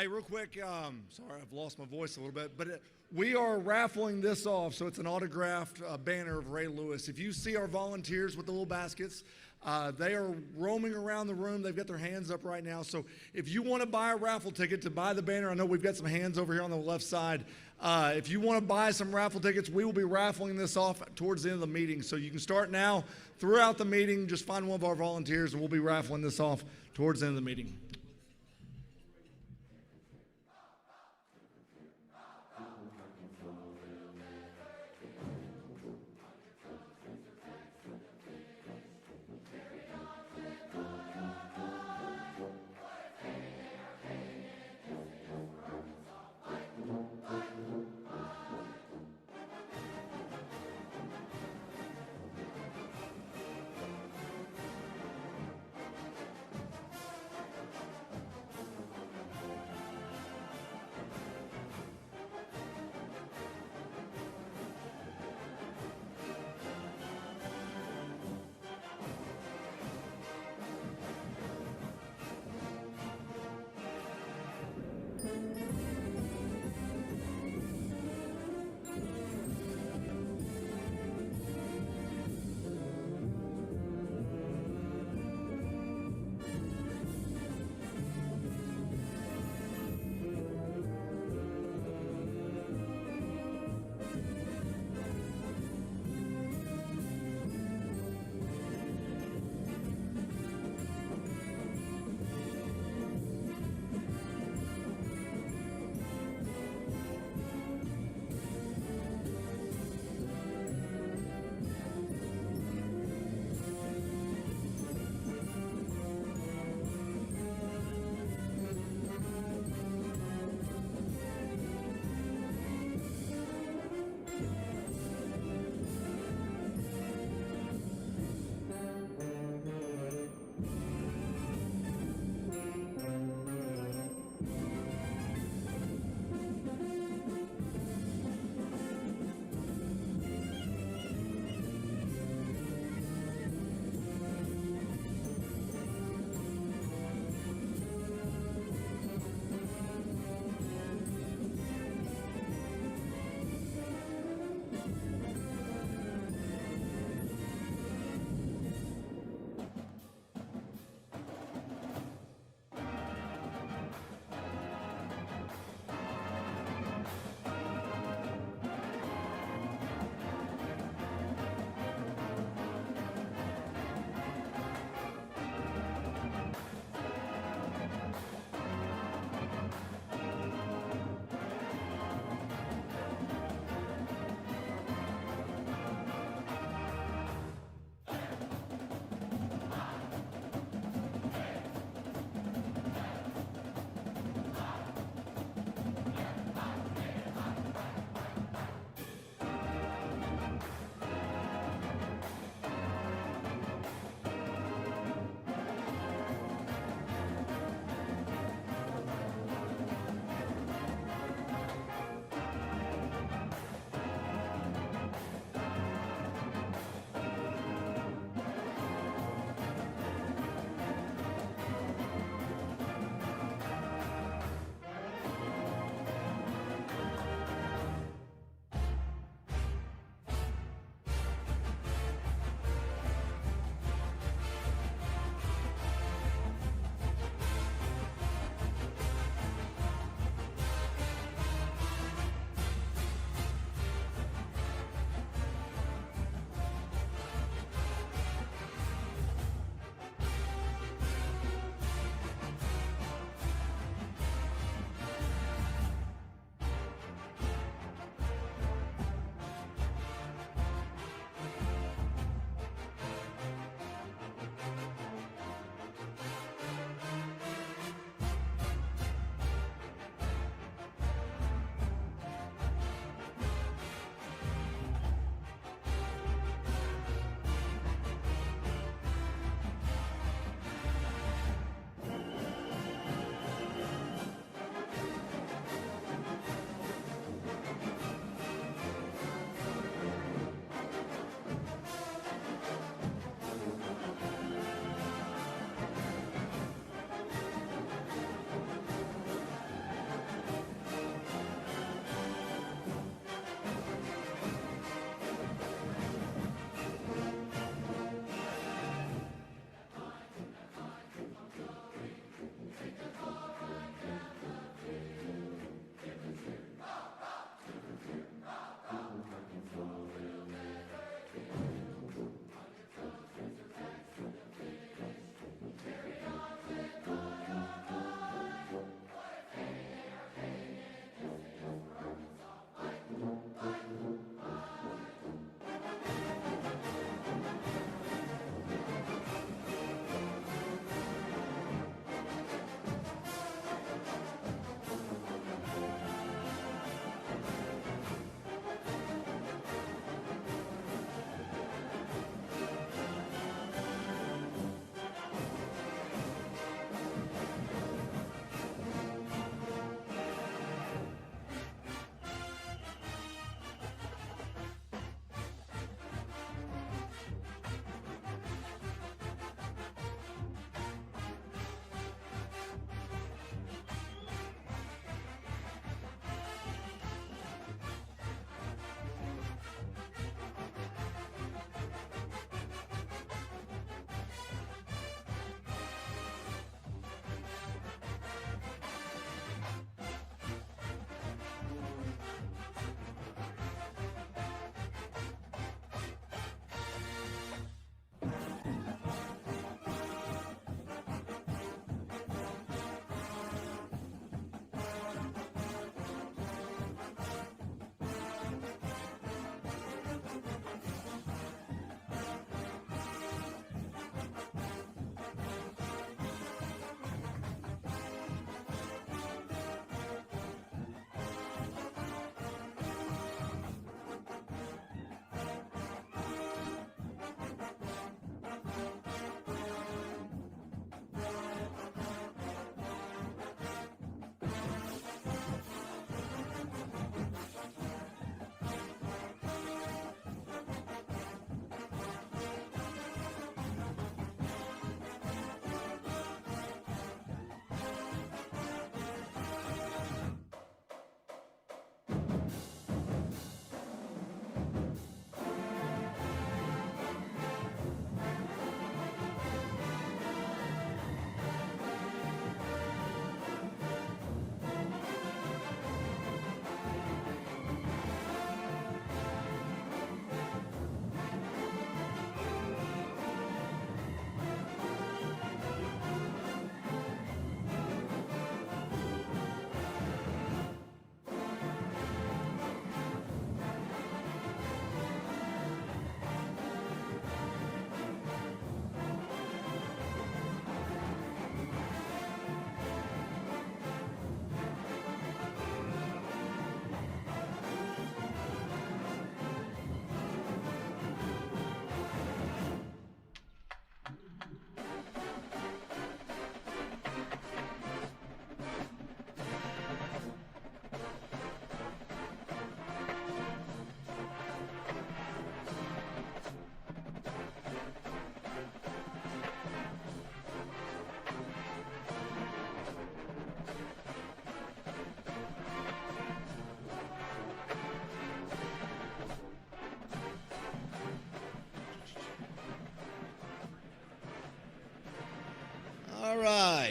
Hey, real quick, sorry, I've lost my voice a little bit, but we are raffling this off, so it's an autographed banner of Ray Lewis. If you see our volunteers with the little baskets, they are roaming around the room. They've got their hands up right now. So if you want to buy a raffle ticket to buy the banner, I know we've got some hands over here on the left side. If you want to buy some raffle tickets, we will be raffling this off towards the end of the meeting. So you can start now throughout the meeting. Just find one of our volunteers, and we'll be raffling this off towards the end of the meeting.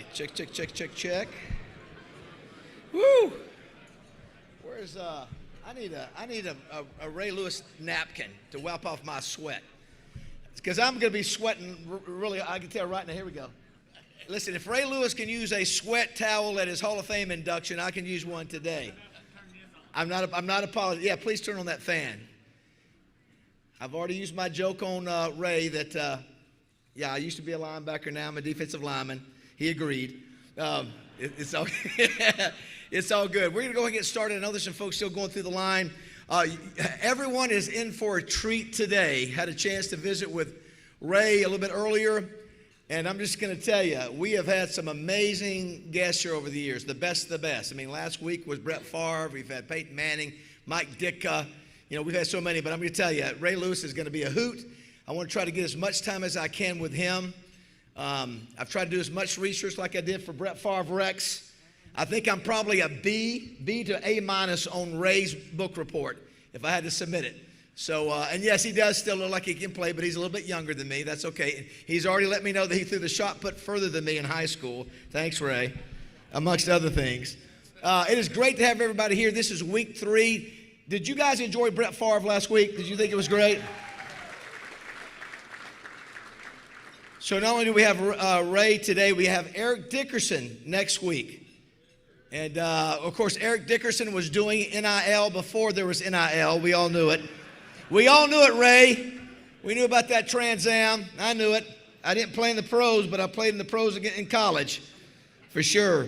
right. Check, check, check, check, check. Woo! Where's I need a Ray Lewis napkin to wipe off my sweat, because I'm going to be sweating really. I can tell right now. Here we go. Listen, if Ray Lewis can use a sweat towel at his Hall of Fame induction, I can use one today. I'm not apologizing. Yeah, please turn on that fan. I've already used my joke on Ray that. Yeah, I used to be a linebacker. Now I'm a defensive lineman. He agreed. It's all, it's all good. We're going to go ahead and get started. I know there's some folks still going through the line. Everyone is in for a treat today. Had a chance to visit with Ray a little bit earlier. And I'm just going to tell you, we have had some amazing guests here over the years. The best of the best. I mean, last week was Brett Favre. We've had Peyton Manning, Mike Ditka. You know, we've had so many. But I'm going to tell you, Ray Lewis is going to be a hoot. I want to try to get as much time as I can with him. I've tried to do as much research like I did for Brett Favre Rex. I think I'm probably a B to A- on Ray's book report if I had to submit it. So, and yes, he does still look like he can play, but he's a little bit younger than me. That's okay. He's already let me know that he threw the shot put further than me in high school. Thanks, Ray, amongst other things. It is great to have everybody here. This is week 3. Did you guys enjoy Brett Favre last week? Did you think it was great? So not only do we have Ray today, we have Eric Dickerson next week. And, of course, Eric Dickerson was doing NIL before there was NIL. We all knew it. We all knew it, Ray. We knew about that Trans Am. I knew it. I didn't play in the pros, but I played in the pros again in college, for sure.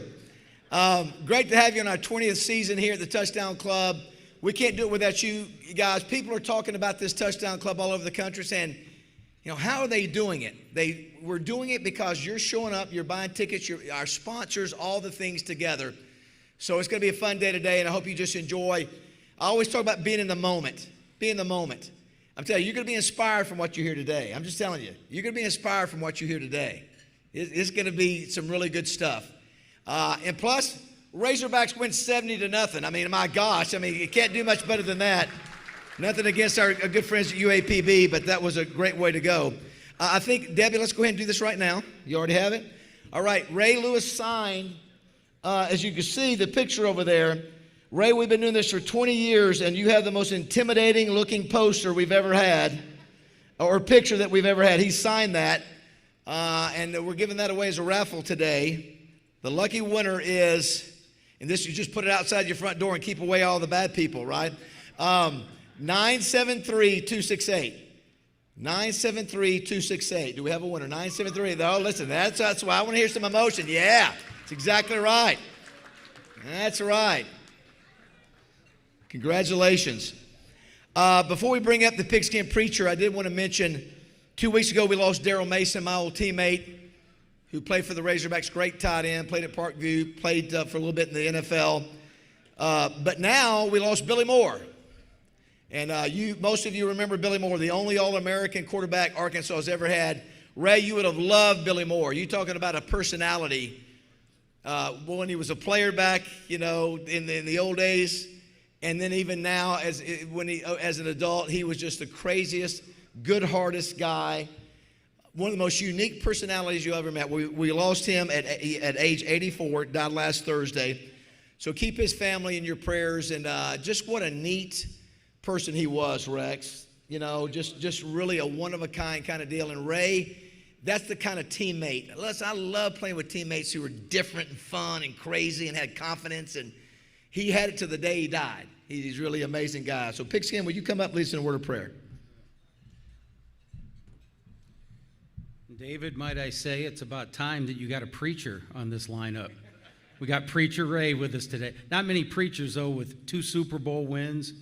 Great to have you in our 20th season here at the Touchdown Club. We can't do it without you guys. People are talking about this Touchdown Club all over the country saying, you know, how are they doing it? We're doing it because you're showing up, you're buying tickets, our sponsors, all the things together. So it's going to be a fun day today, and I hope you just enjoy. I always talk about being in the moment. Be in the moment. I'm telling you, you're going to be inspired from what you hear today. I'm just telling you. You're going to be inspired from what you hear today. It's going to be some really good stuff. And plus, Razorbacks win 70-0. I mean, my gosh. I mean, you can't do much better than that. Nothing against our good friends at UAPB, but that was a great way to go. I think, Debbie, let's go ahead and do this right now. You already have it? All right, Ray Lewis signed, as you can see, the picture over there. Ray, we've been doing this for 20 years, and you have the most intimidating-looking poster we've ever had, or picture that we've ever had. He signed that, and we're giving that away as a raffle today. The lucky winner is, and this, you just put it outside your front door and keep away all the bad people, right? 973-268. 973-268. Do we have a winner? 973. Oh, listen, that's why I want to hear some emotion. Yeah, that's exactly right. That's right. Congratulations. Before we bring up the pigskin preacher, I did want to mention 2 weeks ago we lost Daryl Mason, my old teammate, who played for the Razorbacks, great tight end, played at Parkview, played for a little bit in the NFL. But now we lost Billy Moore. And most of you remember Billy Moore, the only All-American quarterback Arkansas has ever had. Ray, you would have loved Billy Moore. You talking about a personality. When he was a player back, you know, in the old days, and then even now as an adult, he was just the craziest, good-hearted guy. One of the most unique personalities you ever met. We lost him at age 84, died last Thursday. So keep his family in your prayers, and just what a neat person he was, Rex. You know, just really a one-of-a-kind kind of deal. And Ray, that's the kind of teammate. Listen, I love playing with teammates who were different and fun and crazy and had confidence, and he had it to the day he died. He's really an amazing guy. So Pigskin, will you come up, lead us in a word of prayer? David, might I say, it's about time that you got a preacher on this lineup. We got Preacher Ray with us today. Not many preachers, though, with 2 Super Bowl wins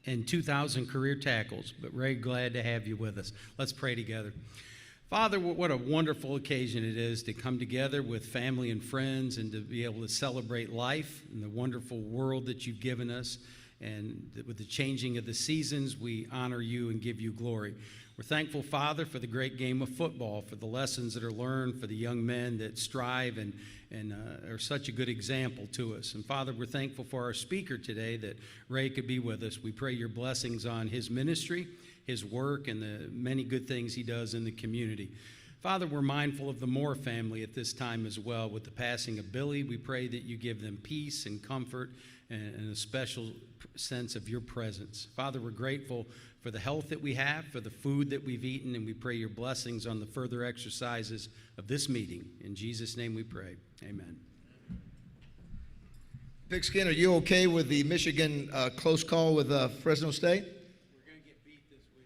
and 2,000 career tackles. But Ray, glad to have you with us. Let's pray together. Father, what a wonderful occasion it is to come together with family and friends and to be able to celebrate life and the wonderful world that you've given us. And with the changing of the seasons, we honor you and give you glory. We're thankful, Father, for the great game of football, for the lessons that are learned, for the young men that strive and are such a good example to us. And, Father, we're thankful for our speaker today, that Ray could be with us. We pray your blessings on his ministry, his work, and the many good things he does in the community. Father, we're mindful of the Moore family at this time as well. With the passing of Billy, we pray that you give them peace and comfort and a special sense of your presence. Father, we're grateful for the health that we have, for the food that we've eaten, and we pray your blessings on the further exercises of this meeting. In Jesus' name we pray. Amen. Pigskin, are you okay with the Michigan close call with Fresno State?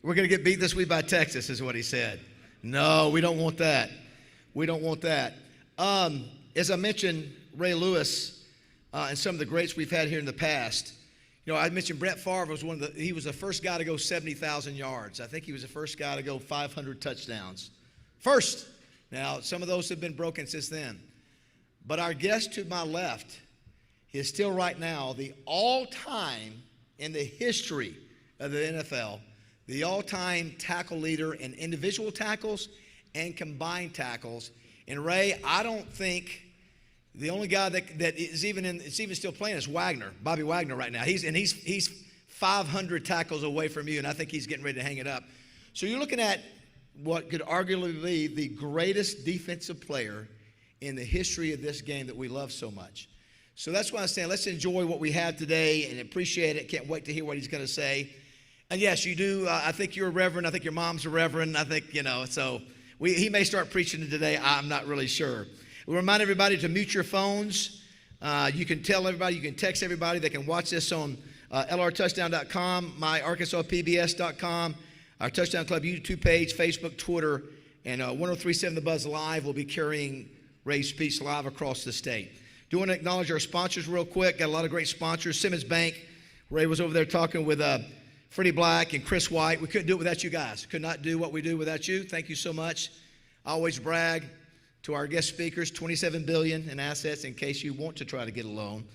We're going to get beat this week by Texas, is what he said. No, we don't want that. We don't want that. As I mentioned, Ray Lewis and some of the greats we've had here in the past. You know, I mentioned Brett Favre was he was the first guy to go 70,000 yards. I think he was the first guy to go 500 touchdowns. First. Now, some of those have been broken since then. But our guest to my left is still right now the all-time in the history of the NFL, the all-time tackle leader in individual tackles and combined tackles. And Ray, I don't think the only guy that is even still playing is Wagner, Bobby Wagner right now. He's 500 tackles away from you, and I think he's getting ready to hang it up. So you're looking at what could arguably be the greatest defensive player in the history of this game that we love so much. So that's why I'm saying let's enjoy what we have today and appreciate it. Can't wait to hear what he's going to say. And yes, you do. I think you're a reverend. I think your mom's a reverend. I think, so he may start preaching today. I'm not really sure. We remind everybody to mute your phones. You can tell everybody, you can text everybody. They can watch this on lrtouchdown.com, myarkansaspbs.com, our Touchdown Club YouTube page, Facebook, Twitter, and 1037 The Buzz Live will be carrying Ray's speech live across the state. Do want to acknowledge our sponsors real quick. Got a lot of great sponsors. Simmons Bank. Ray was over there talking with Freddie Black and Chris White. We couldn't do it without you guys. Could not do what we do without you. Thank you so much. I always brag to our guest speakers, $27 billion in assets in case you want to try to get a loan.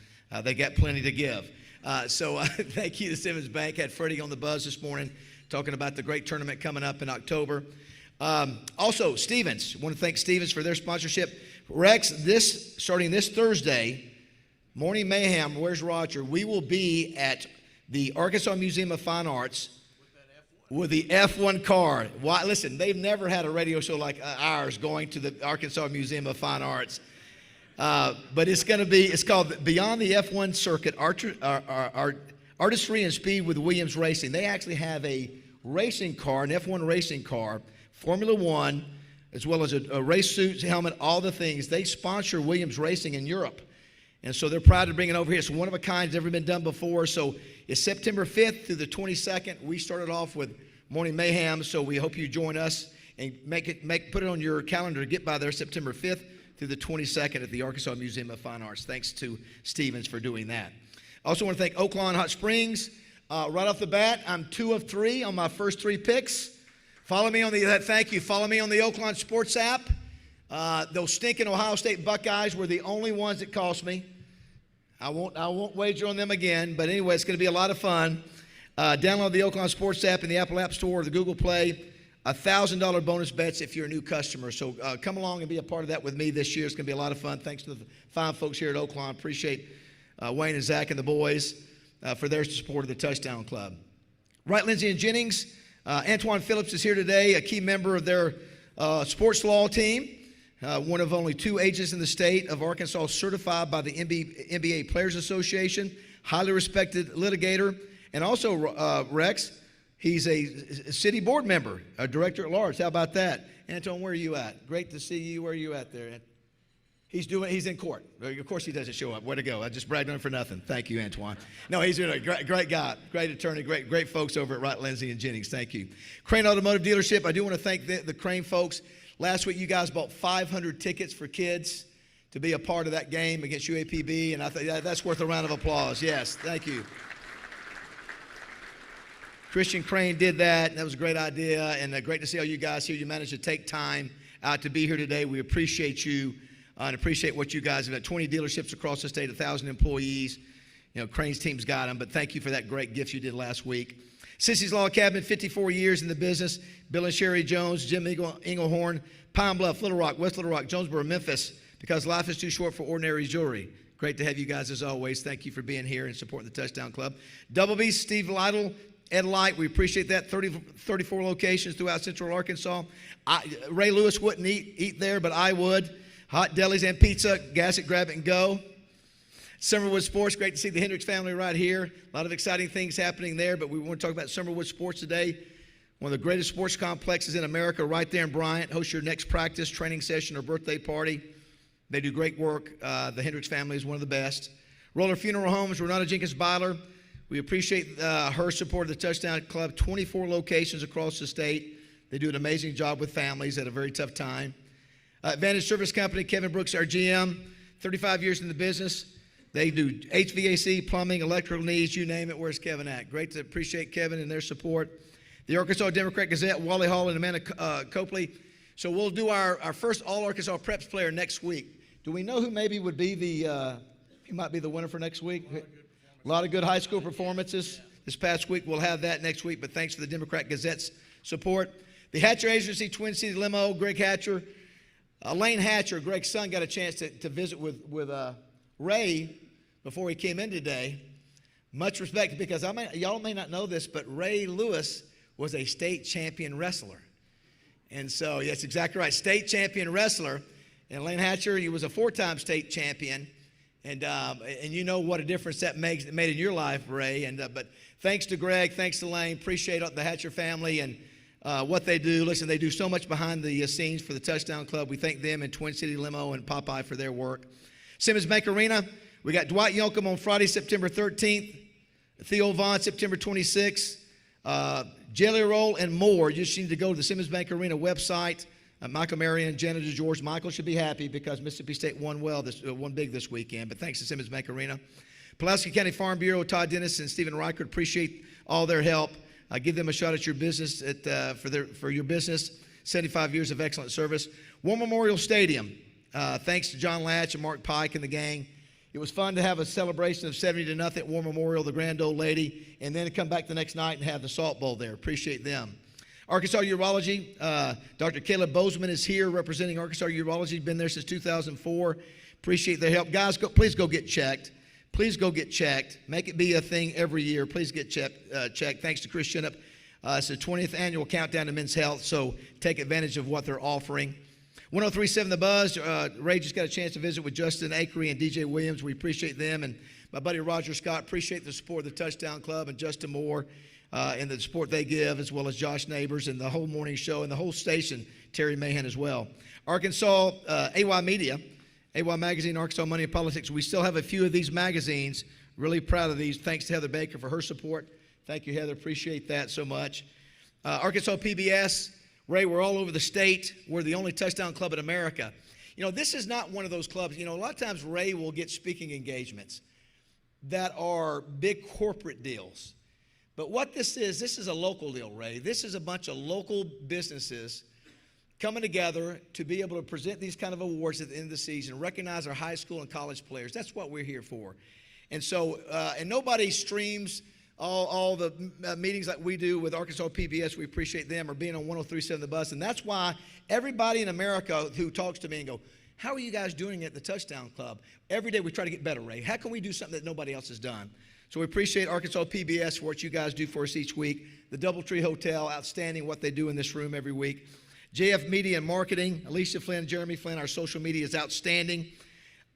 They got plenty to give. Thank you to Simmons Bank. Had Freddie on the buzz this morning talking about the great tournament coming up in October. Also, Stevens. I want to thank Stevens for their sponsorship. Rex, starting this Thursday, Morning Mayhem, where's Roger? We will be at the Arkansas Museum of Fine Arts with the F1 car. Why? Listen, they've never had a radio show like ours going to the Arkansas Museum of Fine Arts. But it's called Beyond the F1 Circuit, Artistry and Speed with Williams Racing. They actually have a racing car, an F1 racing car, Formula One, as well as a race suit, helmet, all the things. They sponsor Williams Racing in Europe. And so they're proud to bring it over here. It's one of a kind. It's never been done before. So it's September 5th through the 22nd. We started off with Morning Mayhem, so we hope you join us and put it on your calendar to get by there September 5th through the 22nd at the Arkansas Museum of Fine Arts. Thanks to Stevens for doing that. I also want to thank Oaklawn Hot Springs. Right off the bat, I'm 2 of 3 on my first 3 picks. Follow me on the Oaklawn Sports app. Those stinking Ohio State Buckeyes were the only ones that cost me. I won't wager on them again, but anyway, it's going to be a lot of fun. Download the Oaklawn Sports app in the Apple App Store or the Google Play. $1,000 bonus bets if you're a new customer. So come along and be a part of that with me this year. It's going to be a lot of fun. Thanks to the fine folks here at Oaklawn. Appreciate Wayne and Zach and the boys for their support of the Touchdown Club. Wright, Lindsay, and Jennings. Antoine Phillips is here today, a key member of their sports law team. One of only 2 agents in the state of Arkansas certified by the NBA Players Association, highly respected litigator. And also, Rex, he's a city board member, a director at large. How about that? Anton, where are you at? Great to see you. Where are you at there? He's in court. Of course he doesn't show up. Way to go. I just bragged on him for nothing. Thank you, Antoine. No, he's a great guy, great attorney, great folks over at Wright, Lindsay, and Jennings. Thank you. Crane Automotive Dealership, I do want to thank the Crane folks. Last week, you guys bought 500 tickets for kids to be a part of that game against UAPB, and I think that's worth a round of applause. Yes, thank you. Christian Crane did that, and that was a great idea, and great to see all you guys here. You managed to take time out to be here today. We appreciate you and appreciate what you guys have done. 20 dealerships across the state, 1,000 employees. Crane's team's got them, but thank you for that great gift you did last week. Sissy's Law Cabinet, 54 years in the business. Bill and Sherry Jones, Jim Englehorn, Pine Bluff, Little Rock, West Little Rock, Jonesboro, Memphis, because life is too short for ordinary jewelry. Great to have you guys as always. Thank you for being here and supporting the Touchdown Club. Double B, Steve Lytle, Ed Light, we appreciate that. 34 locations throughout Central Arkansas. Ray Lewis wouldn't eat there, but I would. Hot delis and pizza, gas it, grab it, and go. Summerwood Sports, great to see the Hendricks family right here. A lot of exciting things happening there, but we want to talk about Summerwood Sports today. One of the greatest sports complexes in America right there in Bryant. Host your next practice, training session, or birthday party. They do great work. The Hendricks family is one of the best. Roller Funeral Homes, Renata Jenkins Byler. We appreciate her support of the Touchdown Club. 24 locations across the state. They do an amazing job with families at a very tough time. Advantage Service Company, Kevin Brooks, our GM. 35 years in the business. They do HVAC, plumbing, electrical needs, you name it. Where's Kevin at? Great to appreciate Kevin and their support. The Arkansas Democrat Gazette, Wally Hall and Amanda Copley. So we'll do our first All-Arkansas Preps player next week. Do we know who maybe would be who might be the winner for next week? A lot of good high school performances this past week. We'll have that next week, but thanks for the Democrat Gazette's support. The Hatcher Agency, Twin City Limo, Greg Hatcher. Lane Hatcher, Greg's son, got a chance to visit with Ray before he came in today. Much respect, because y'all may not know this, but Ray Lewis was a state champion wrestler. And so, yes, exactly right, state champion wrestler. And Lane Hatcher, he was a 4-time state champion. And you know what a difference that made in your life, Ray. But thanks to Greg, thanks to Lane, appreciate the Hatcher family and what they do. Listen, they do so much behind the scenes for the Touchdown Club. We thank them and Twin City Limo and Popeye for their work. Simmons Bank Arena, we got Dwight Yoakum on Friday, September 13th. Theo Vaughn, September 26th. Jelly Roll and more. You just need to go to the Simmons Bank Arena website. Michael Marion, Janitor George. Michael should be happy because Mississippi State won big this weekend. But thanks to Simmons Bank Arena. Pulaski County Farm Bureau, Todd Dennis and Stephen Reichert, appreciate all their help. Give them a shot at your business for your business. 75 years of excellent service. War Memorial Stadium. Thanks to John Latch and Mark Pike and the gang. It was fun to have a celebration of 70-0 at War Memorial, the grand old lady, and then to come back the next night and have the Salt Bowl there. Appreciate them. Arkansas Urology, Dr. Caleb Bozeman is here representing Arkansas Urology. Been there since 2004. Appreciate their help. Guys, please go get checked. Please go get checked. Make it be a thing every year. Please get checked. Thanks to Chris Shinup. It's the 20th annual countdown to men's health, so take advantage of what they're offering. 103.7 The Buzz. Ray just got a chance to visit with Justin Akery and DJ Williams. We appreciate them. And my buddy Roger Scott, appreciate the support of the Touchdown Club and Justin Moore and the support they give, as well as Josh Neighbors and the whole morning show and the whole station, Terry Mahan as well. Arkansas, AY Media, AY Magazine, Arkansas Money and Politics. We still have a few of these magazines. Really proud of these. Thanks to Heather Baker for her support. Thank you, Heather. Appreciate that so much. Arkansas PBS. Ray, we're all over the state. We're the only touchdown club in America. You know, this is not one of those clubs. You know, a lot of times Ray will get speaking engagements that are big corporate deals. But what this is a local deal, Ray. This is a bunch of local businesses coming together to be able to present these kind of awards at the end of the season, recognize our high school and college players. That's what we're here for. And so, and nobody streams all the meetings like we do with Arkansas PBS. We appreciate them, or being on 103.7 The Bus. And that's why everybody in America who talks to me and go, how are you guys doing at the Touchdown Club? Every day we try to get better, Ray. How can we do something that nobody else has done? So we appreciate Arkansas PBS for what you guys do for us each week. The DoubleTree Hotel, outstanding what they do in this room every week. JF Media and Marketing, Alicia Flynn, Jeremy Flynn, our social media is outstanding.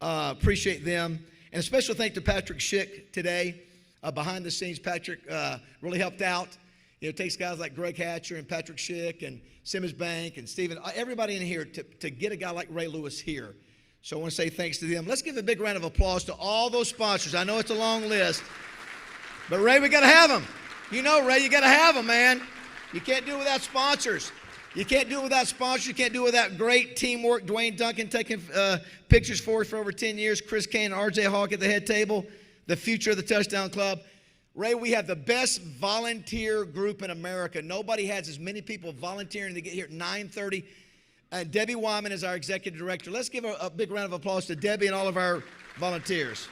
Appreciate them. And a special thank to Patrick Schick today. Behind the scenes, Patrick really helped out. You know, it takes guys like Greg Hatcher and Patrick Schick and Simmons Bank and Stephen, everybody in here to get a guy like Ray Lewis here. So I want to say thanks to them. Let's give a big round of applause to all those sponsors. I know it's a long list, but Ray, we got to have them. You know, Ray, you got to have them, man. You can't do it without sponsors. You can't do it without sponsors. You can't do it without great teamwork. Dwayne Duncan taking pictures for us for over 10 years. Chris Kane and R.J. Hawk at the head table. The future of the Touchdown Club. Ray, we have the best volunteer group in America. Nobody has as many people volunteering to get here at 9:30. And Debbie Wyman is our executive director. Let's give a big round of applause to Debbie and all of our volunteers.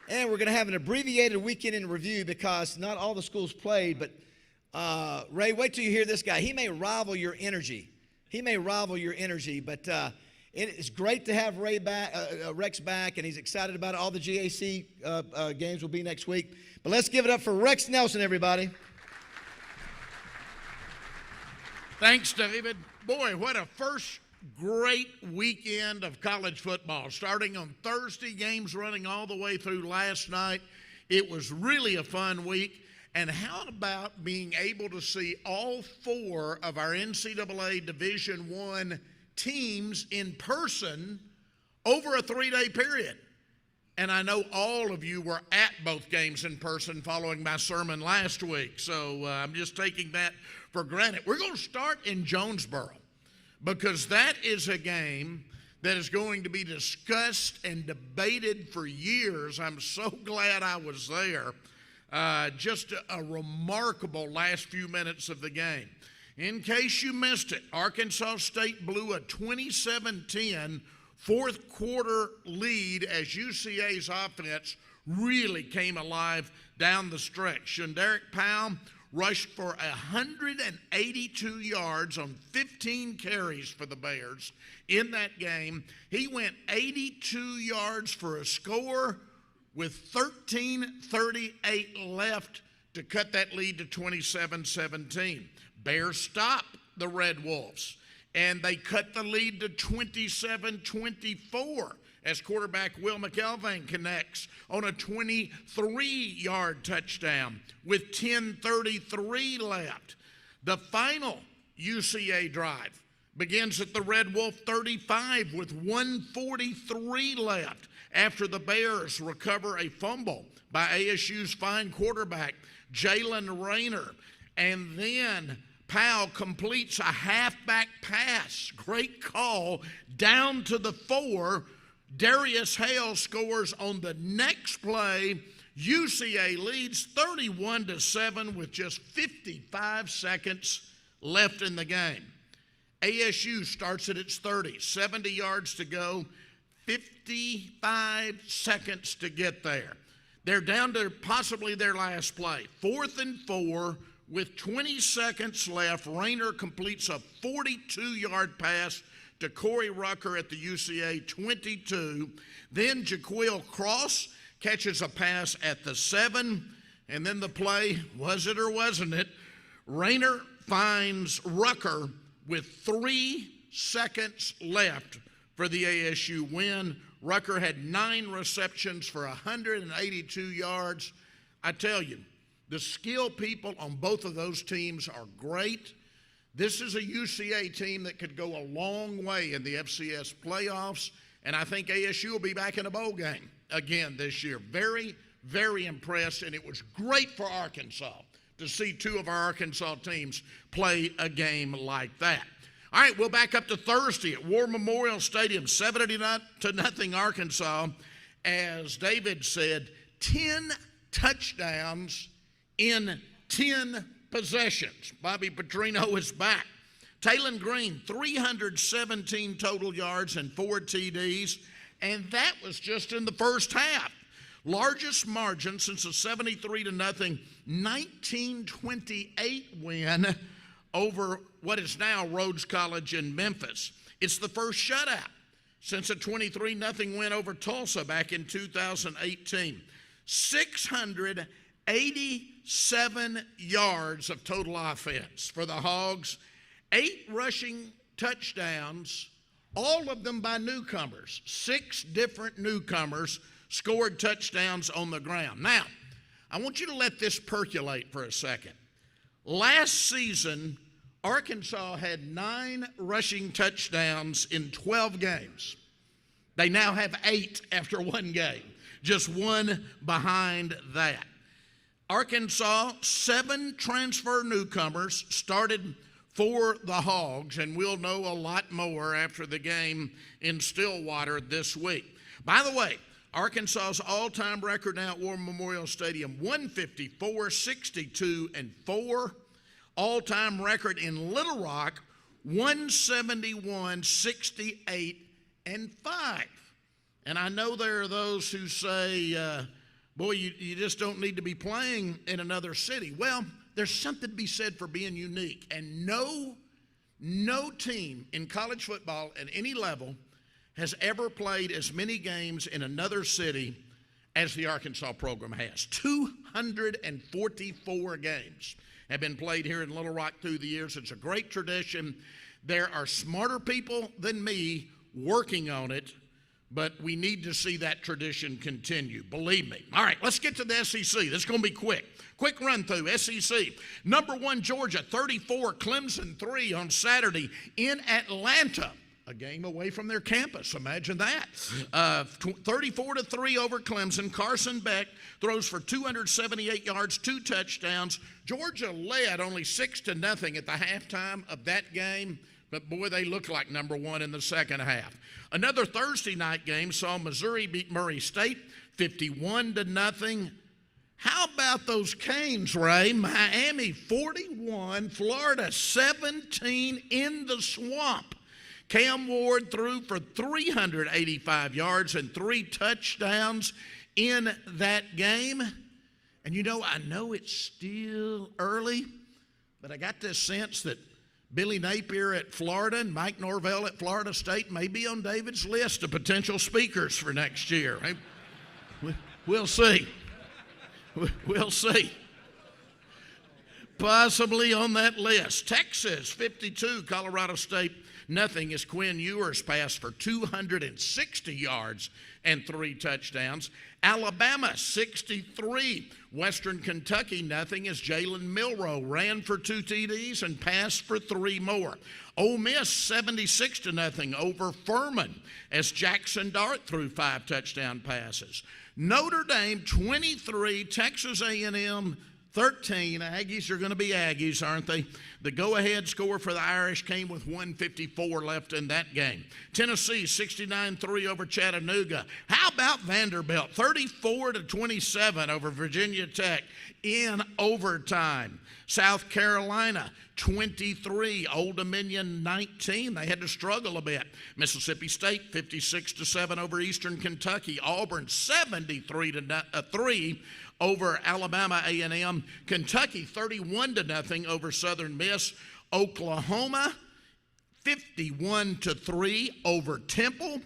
And we're going to have an abbreviated weekend in review because not all the schools played. But Ray, wait till you hear this guy. He may rival your energy. But It's great to have Rex back, and he's excited about it. All the GAC games will be next week. But let's give it up for Rex Nelson, everybody. Thanks, David. Boy, what a first great weekend of college football. Starting on Thursday, games running all the way through last night. It was really a fun week. And how about being able to see all 4 of our NCAA Division I teams in person over a 3-day period? And I know all of you were at both games in person following my sermon last week, so I'm just taking that for granted. We're going to start in Jonesboro because that is a game that is going to be discussed and debated for years. I'm so glad I was there. Just a remarkable last few minutes of the game. In case you missed it, Arkansas State blew a 27-10 fourth quarter lead as UCA's offense really came alive down the stretch. Shunderick Powell rushed for 182 yards on 15 carries for the Bears in that game. He went 82 yards for a score with 13:38 left to cut that lead to 27-17. Bears stopped the Red Wolves, and they cut the lead to 27-24 as quarterback Will McElvain connects on a 23-yard touchdown with 10:33 left. The final UCA drive begins at the Red Wolf 35 with 1:43 left after the Bears recover a fumble by ASU's fine quarterback Jalen Rayner, and then Powell completes a halfback pass, great call, down to the 4. Darius Hale scores on the next play. UCA leads 31-7 with just 55 seconds left in the game. ASU starts at its 30, 70 yards to go, 55 seconds to get there. They're down to possibly their last play. 4th and 4 with 20 seconds left. Rayner completes a 42-yard pass to Corey Rucker at the UCA 22. Then Jaquil Cross catches a pass at the 7. And then the play, was it or wasn't it? Rayner finds Rucker with 3 seconds left for the ASU win. Rucker had 9 receptions for 182 yards. I tell you, the skill people on both of those teams are great. This is a UCA team that could go a long way in the FCS playoffs, and I think ASU will be back in a bowl game again this year. Very, very impressed, and it was great for Arkansas to see 2 of our Arkansas teams play a game like that. All right, we'll back up to Thursday at War Memorial Stadium, 70-0 Arkansas. As David said, 10 touchdowns in 10 possessions. Bobby Petrino is back. Taylon Green, 317 total yards and 4 TDs, and that was just in the first half. Largest margin since a 73-0 1928 win over what is now Rhodes College in Memphis. It's the first shutout since a 23-0 win over Tulsa back in 2018. 687 yards of total offense for the Hogs, 8 rushing touchdowns, all of them by newcomers. 6 different newcomers scored touchdowns on the ground. Now, I want you to let this percolate for a second. Last season, Arkansas had 9 rushing touchdowns in 12 games. They now have 8 after 1 game, just 1 behind that. Arkansas, 7 transfer newcomers started for the Hogs, and we'll know a lot more after the game in Stillwater this week. By the way, Arkansas's all-time record now at War Memorial Stadium, 154, 62, and 4. All-time record in Little Rock, 171, 68, and 5. And I know there are those who say, boy, you just don't need to be playing in another city. Well, there's something to be said for being unique. And no team in college football at any level has ever played as many games in another city as the Arkansas program has. 244 games have been played here in Little Rock through the years. It's a great tradition. There are smarter people than me working on it, but we need to see that tradition continue. Believe me. All right, let's get to the SEC. This is going to be quick. Quick run through SEC. Number 1, Georgia, 34, Clemson 3 on Saturday in Atlanta. A game away from their campus. Imagine that. 34-3 over Clemson. Carson Beck throws for 278 yards, 2 touchdowns. Georgia led only 6-0 at the halftime of that game. But boy, they look like number 1 in the second half. Another Thursday night game saw Missouri beat Murray State 51-0. How about those Canes, Ray? Miami 41, Florida 17 in the swamp. Cam Ward threw for 385 yards and 3 touchdowns in that game. And you know, I know it's still early, but I got this sense that Billy Napier at Florida and Mike Norvell at Florida State may be on David's list of potential speakers for next year. We'll see. We'll see. Possibly on that list. Texas 52, Colorado State nothing as Quinn Ewers passed for 260 yards and 3 touchdowns. Alabama 63, Western Kentucky nothing as Jalen Milroe ran for 2 TDs and passed for 3 more. Ole Miss 76-0 over Furman as Jackson Dart threw 5 touchdown passes. Notre Dame 23, Texas A&M 13. Aggies are going to be Aggies, aren't they? The go-ahead score for the Irish came with 1:54 left in that game. Tennessee 69-3 over Chattanooga. How about Vanderbilt 34-27 over Virginia Tech in overtime. South Carolina 23, Old Dominion 19. They had to struggle a bit. Mississippi State 56-7 over Eastern Kentucky. Auburn 73-3 over Alabama A&M. Kentucky 31-0 over Southern Miss. Oklahoma 51-3 over Temple.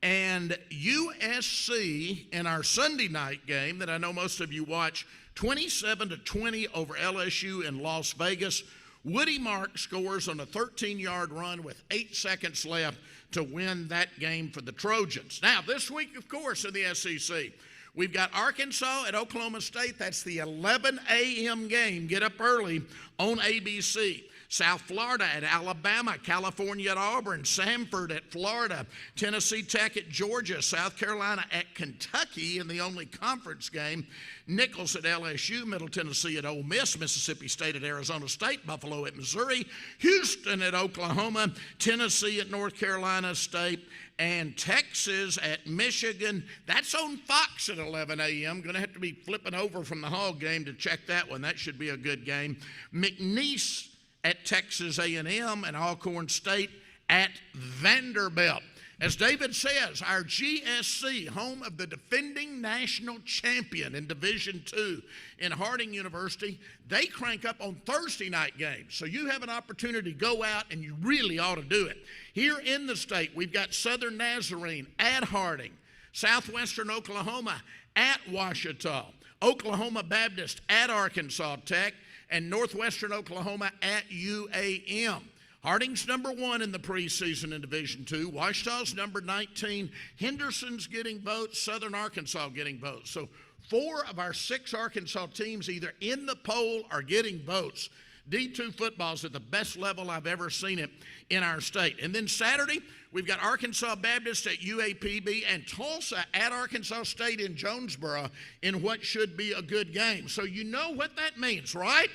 And USC in our Sunday night game that I know most of you watch, 27-20 over LSU in Las Vegas. Woody Mark scores on a 13-yard run with 8 seconds left to win that game for the Trojans. Now, this week, of course, in the SEC, we've got Arkansas at Oklahoma State. That's the 11 a.m. game. Get up early on ABC. South Florida at Alabama, California at Auburn, Samford at Florida, Tennessee Tech at Georgia, South Carolina at Kentucky in the only conference game, Nichols at LSU, Middle Tennessee at Ole Miss, Mississippi State at Arizona State, Buffalo at Missouri, Houston at Oklahoma, Tennessee at North Carolina State, and Texas at Michigan. That's on Fox at 11 a.m. Going to have to be flipping over from the Hog game to check that one. That should be a good game. McNeese at Texas A&M and Alcorn State at Vanderbilt. As David says, our GSC, home of the defending national champion in Division II in Harding University, they crank up on Thursday night games. So you have an opportunity to go out, and you really ought to do it. Here in the state, we've got Southern Nazarene at Harding, Southwestern Oklahoma at Ouachita, Oklahoma Baptist at Arkansas Tech, and Northwestern Oklahoma at UAM. Harding's number 1 in the preseason in Division II. Ouachita's number 19. Henderson's getting votes. Southern Arkansas getting votes. So 4 of our 6 Arkansas teams either in the poll or getting votes. D2 football's at the best level I've ever seen it in our state. And then Saturday, we've got Arkansas Baptist at UAPB and Tulsa at Arkansas State in Jonesboro in what should be a good game. So you know what that means, right?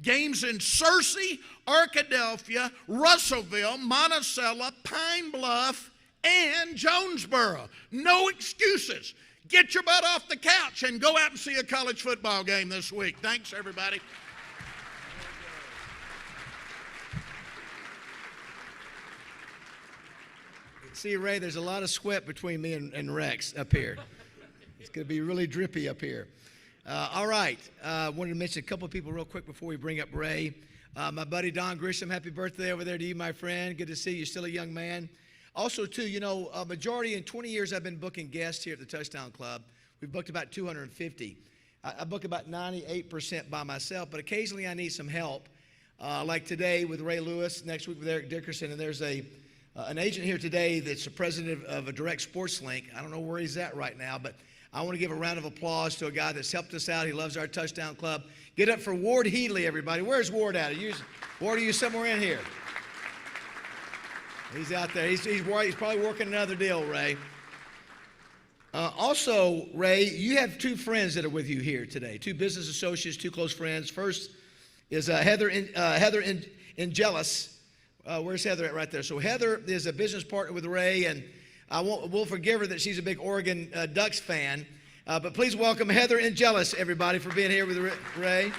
Games in Searcy, Arkadelphia, Russellville, Monticello, Pine Bluff, and Jonesboro. No excuses. Get your butt off the couch and go out and see a college football game this week. Thanks, everybody. See, Ray, there's a lot of sweat between me and Rex up here. It's going to be really drippy up here. All right. Wanted to mention a couple of people real quick before we bring up Ray. My buddy Don Grisham, happy birthday over there to you, my friend. Good to see you. You're still a young man. Also, too, you know, a majority in 20 years I've been booking guests here at the Touchdown Club. We've booked about 250. I book about 98% by myself, but occasionally I need some help. Like today with Ray Lewis, next week with Eric Dickerson, and there's an agent here today that's the president of a direct sports link. I don't know where he's at right now, but I want to give a round of applause to a guy that's helped us out. He loves our Touchdown Club. Get up for Ward Heatley, everybody. Where's Ward at? Ward, are you somewhere in here? He's out there. He's probably working another deal, Ray. Also, Ray, you have two friends that are with you here today, two business associates, two close friends. First is Heather Angelis. Where's Heather at right there? So Heather is a business partner with Ray, and we'll forgive her that she's a big Oregon Ducks fan. But please welcome Heather Angelis, everybody, for being here with Ray.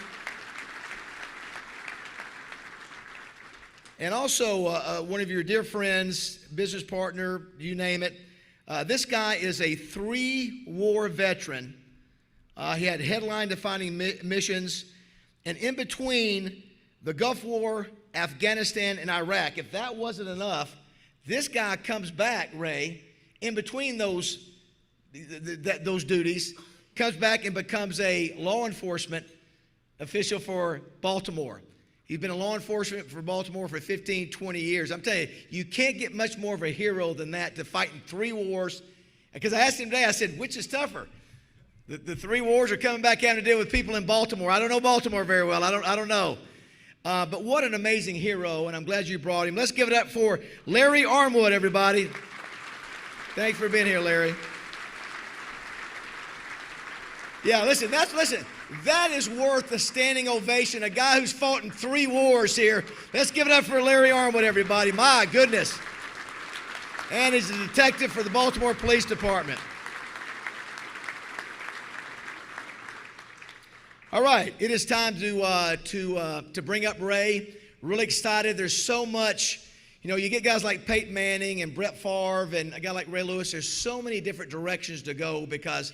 And also one of your dear friends, business partner, you name it. This guy is a 3-war veteran. He had headline-defining missions. And in between the Gulf War, Afghanistan, and Iraq, if that wasn't enough, this guy comes back, Ray, in between those duties, comes back and becomes a law enforcement official for Baltimore. He's been a law enforcement for Baltimore for 15, 20 years. I'm telling you, you can't get much more of a hero than that to fight in 3 wars. Because I asked him today, I said, which is tougher? The 3 wars are coming back having to deal with people in Baltimore. I don't know Baltimore very well. I don't know. But what an amazing hero, and I'm glad you brought him. Let's give it up for Larry Armwood, everybody. Thanks for being here, Larry. Yeah, listen, that is worth a standing ovation. A guy who's fought in 3 wars here. Let's give it up for Larry Armwood, everybody. My goodness. And he's a detective for the Baltimore Police Department. All right, it is time to bring up Ray. Really excited. There's so much. You know, you get guys like Peyton Manning and Brett Favre and a guy like Ray Lewis. There's so many different directions to go because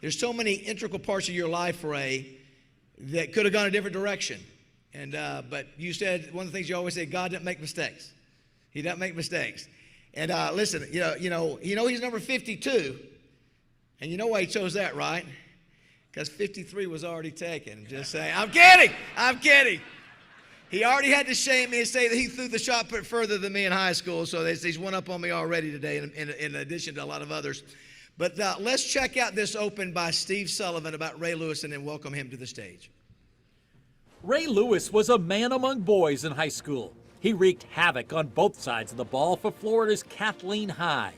there's so many integral parts of your life, Ray, that could have gone a different direction. And but you said one of the things you always say: God didn't make mistakes. He doesn't make mistakes. And listen, you know he's number 52, and you know why he chose that, right? Because 53 was already taken. Just saying. I'm kidding. He already had to shame me and say that he threw the shot put further than me in high school. So he's one up on me already today, in addition to a lot of others. But let's check out this open by Steve Sullivan about Ray Lewis and then welcome him to the stage. Ray Lewis was a man among boys in high school. He wreaked havoc on both sides of the ball for Florida's Kathleen High.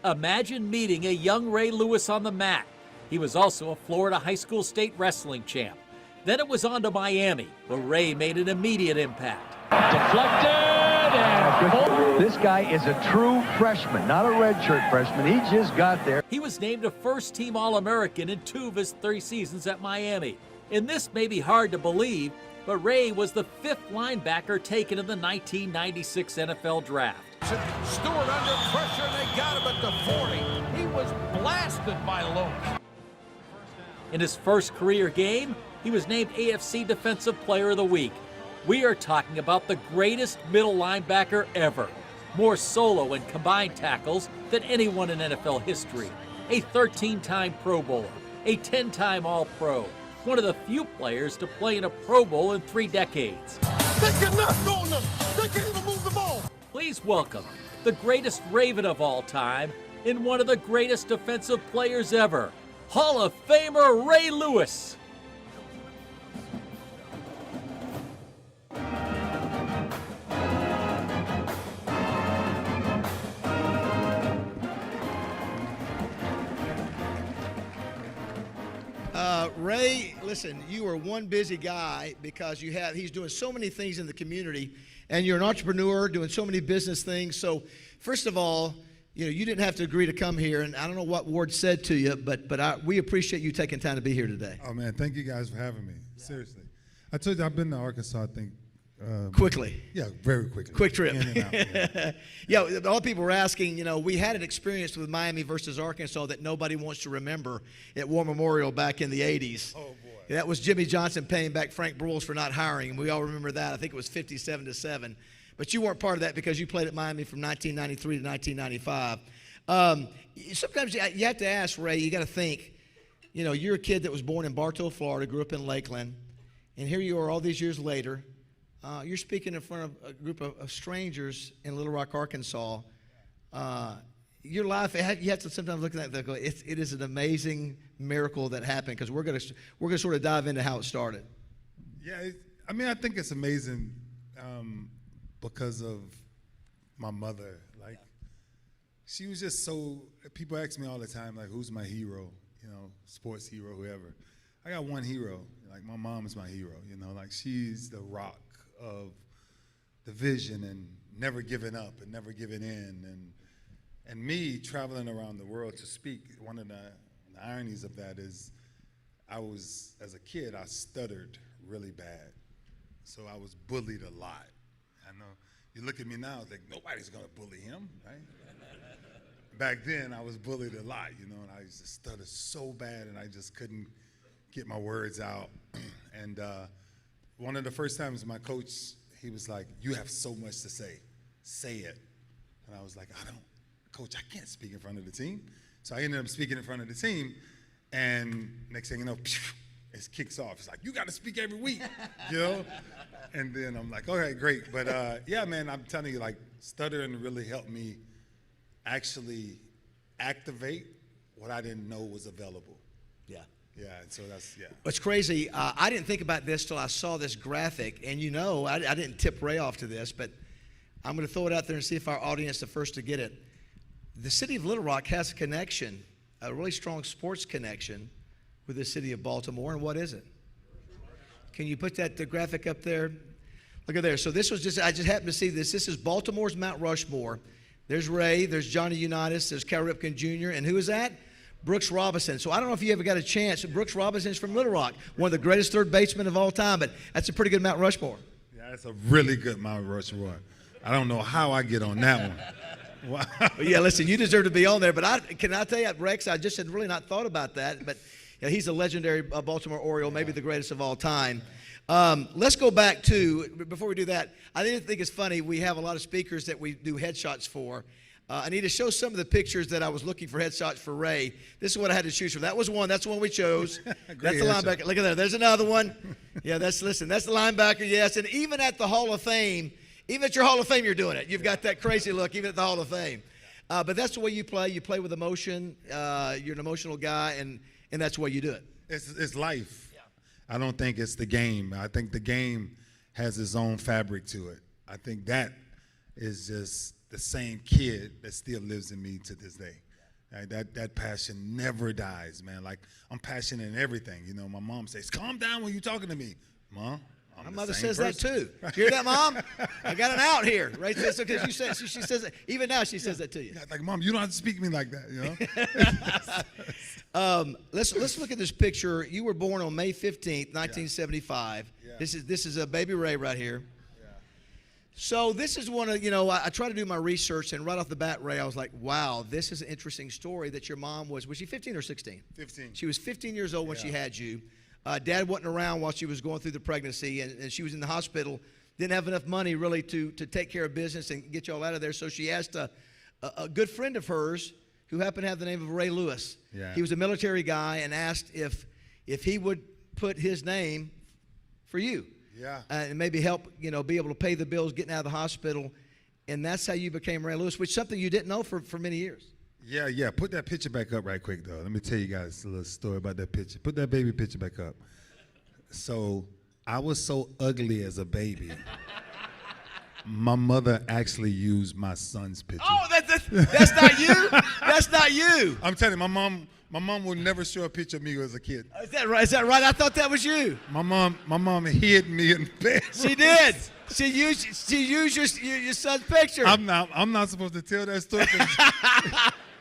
Imagine meeting a young Ray Lewis on the mat. He was also a Florida high school state wrestling champ. Then it was on to Miami, where Ray made an immediate impact. Deflected and this guy is a true freshman, not a redshirt freshman. He just got there. He was named a first-team All-American in 2 of his 3 seasons at Miami. And this may be hard to believe, but Ray was the 5th linebacker taken in the 1996 NFL Draft. Stewart under pressure, and they got him at the 40. He was blasted by Lewis. In his first career game, he was named AFC Defensive Player of the Week. We are talking about the greatest middle linebacker ever. More solo and combined tackles than anyone in NFL history. A 13-time Pro Bowler, a 10-time All-Pro. One of the few players to play in a Pro Bowl in 3 decades. They cannot go on them. They can't even move the ball. Please welcome the greatest Raven of all time and one of the greatest defensive players ever, Hall of Famer Ray Lewis. Ray, listen, you are one busy guy because he's doing so many things in the community, and you're an entrepreneur doing so many business things. So first of all, you didn't have to agree to come here, and I don't know what Ward said to you, but we appreciate you taking time to be here today. Oh, man, thank you guys for having me. Seriously. I told you I've been to Arkansas, I think. Quickly. Yeah, very quickly. Quick trip. In and out, yeah. Yeah, all people were asking, we had an experience with Miami versus Arkansas that nobody wants to remember at War Memorial back in the 80s. Oh, boy. That was Jimmy Johnson paying back Frank Broyles for not hiring him. We all remember that. I think it was 57-7. But you weren't part of that because you played at Miami from 1993 to 1995. Sometimes you have to ask, Ray, you got to think, you're a kid that was born in Bartow, Florida, grew up in Lakeland, and here you are all these years later. You're speaking in front of a group of strangers in Little Rock, Arkansas. Your life, you have to sometimes look at that and go, it is an amazing miracle that happened, because we're going to sort of dive into how it started. Yeah, I think it's amazing because of my mother. Like, she was just so, people ask me all the time, like, who's my hero? Sports hero, whoever. I got one hero. Like, my mom is my hero, like, she's the rock of the vision and never giving up and never giving in. And me traveling around the world to speak, one of the ironies of that is as a kid, I stuttered really bad. So I was bullied a lot. I know, you look at me now, it's like, nobody's gonna bully him, right? Back then, I was bullied a lot, and I used to stutter so bad, and I just couldn't get my words out. And one of the first times my coach, he was like, you have so much to say it. And I was like, Coach, I can't speak in front of the team. So I ended up speaking in front of the team, and next thing you know, it kicks off. It's like, you got to speak every week, And then I'm like, okay, great. But yeah, man, I'm telling you, like, stuttering really helped me actually activate what I didn't know was available. Yeah. Yeah, and so that's, yeah. What's crazy, I didn't think about this till I saw this graphic, and I didn't tip Ray off to this, but I'm going to throw it out there and see if our audience is the first to get it. The city of Little Rock has a connection, a really strong sports connection with the city of Baltimore, and what is it? Can you put the graphic up there? Look at there. So this was I just happened to see this. This is Baltimore's Mount Rushmore. There's Ray, there's Johnny Unitas, there's Cal Ripken Jr., and who is that? Brooks Robinson. So I don't know if you ever got a chance. Brooks Robinson is from Little Rock, one of the greatest third basemen of all time, but that's a pretty good Mount Rushmore. Yeah, that's a really good Mount Rushmore. I don't know how I get on that one. Wow. Well, yeah, listen, you deserve to be on there, but can I tell you, Rex, I just had really not thought about that, but he's a legendary Baltimore Oriole, maybe the greatest of all time. Let's go back to, before we do that, I didn't think it's funny, we have a lot of speakers that we do headshots for. I need to show some of the pictures that I was looking for headshots for Ray. This is what I had to choose from. That's the one we chose. That's the linebacker. Look at that. There's another one. Yeah, that's the linebacker, yes. And even at the Hall of Fame, even at your Hall of Fame, you're doing it. You've got that crazy look, even at the Hall of Fame. But that's the way you play. You play with emotion. You're an emotional guy, and that's the way you do it. It's life. Yeah. I don't think it's the game. I think the game has its own fabric to it. I think that is just the same kid that still lives in me to this day. Right? That passion never dies, man. Like, I'm passionate in everything. My mom says, calm down when you're talking to me. Mom, my mother says that too. You hear that, Mom? I got an out here, right? So, because she says that, even now she says that to you. Yeah, like, Mom, you don't have to speak to me like that, Let's look at this picture. You were born on May 15th, 1975. Yeah. This is a baby Ray right here. Yeah. So this is one of, I try to do my research, and right off the bat, Ray, I was like, wow, this is an interesting story that your mom was she 15 or 16? 15. She was 15 years old when she had you. Dad wasn't around while she was going through the pregnancy, and she was in the hospital, didn't have enough money really to take care of business and get you all out of there, so she asked a good friend of hers who happened to have the name of Ray Lewis. Yeah. He was a military guy, and asked if he would put his name for you. Yeah. And maybe help, be able to pay the bills getting out of the hospital, and that's how you became Ray Lewis, which is something you didn't know for many years. Yeah. Put that picture back up right quick, though. Let me tell you guys a little story about that picture. Put that baby picture back up. So I was so ugly as a baby. My mother actually used my son's picture. Oh, that's not you? That's not you. I'm telling you, my mom would never show a picture of me as a kid. Is that right? I thought that was you. My mom hid me in bed. She did. She used your son's picture. I'm not supposed to tell that story.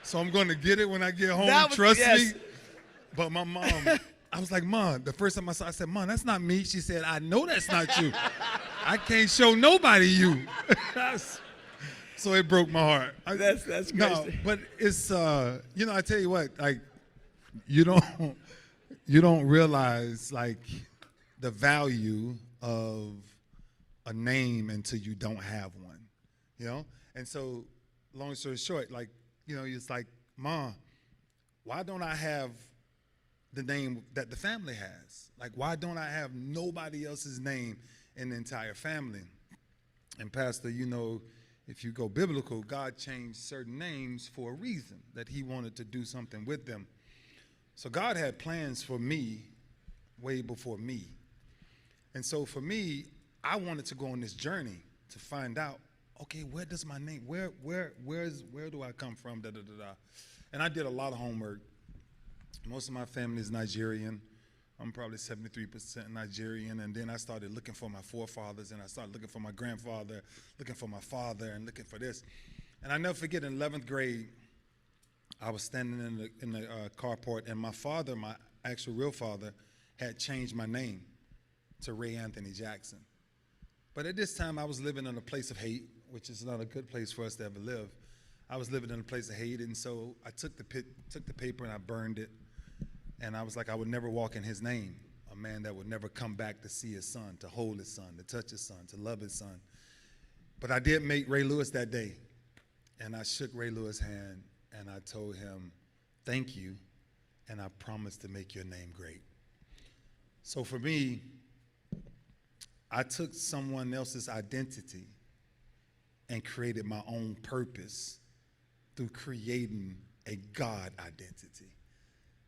So I'm going to get it when I get home. Trust me. But my mom, I was like, Mom, the first time I said, Mom, that's not me. She said, I know that's not you. I can't show nobody you. So it broke my heart. That's crazy. No, but it's I tell you what, like, you don't realize, like, the value of a name until you don't have one, you know? And so, long story short, like, you know, it's like, Mom, why don't I have the name that the family has? Like, why don't I have nobody else's name in the entire family? And Pastor, you know, if you go biblical, God changed certain names for a reason, that he wanted to do something with them. So God had plans for me way before me. And so for me, I wanted to go on this journey to find out, okay, where does my name, where do I come from, da, da, da, da. And I did a lot of homework. Most of my family is Nigerian. I'm probably 73% Nigerian. And then I started looking for my forefathers, and I started looking for my grandfather, looking for my father, and looking for this. And I never forget, in 11th grade, I was standing in the carport, and my father, my actual real father, had changed my name to Ray Anthony Jackson. But at this time, I was living in a place of hate, which is not a good place for us to ever live. I was living in a place of hate, and so I took the paper and I burned it, and I was like, I would never walk in his name, a man that would never come back to see his son, to hold his son, to touch his son, to love his son. But I did meet Ray Lewis that day, and I shook Ray Lewis' hand, and I told him, thank you, and I promise to make your name great. So for me, I took someone else's identity and created my own purpose through creating a God identity.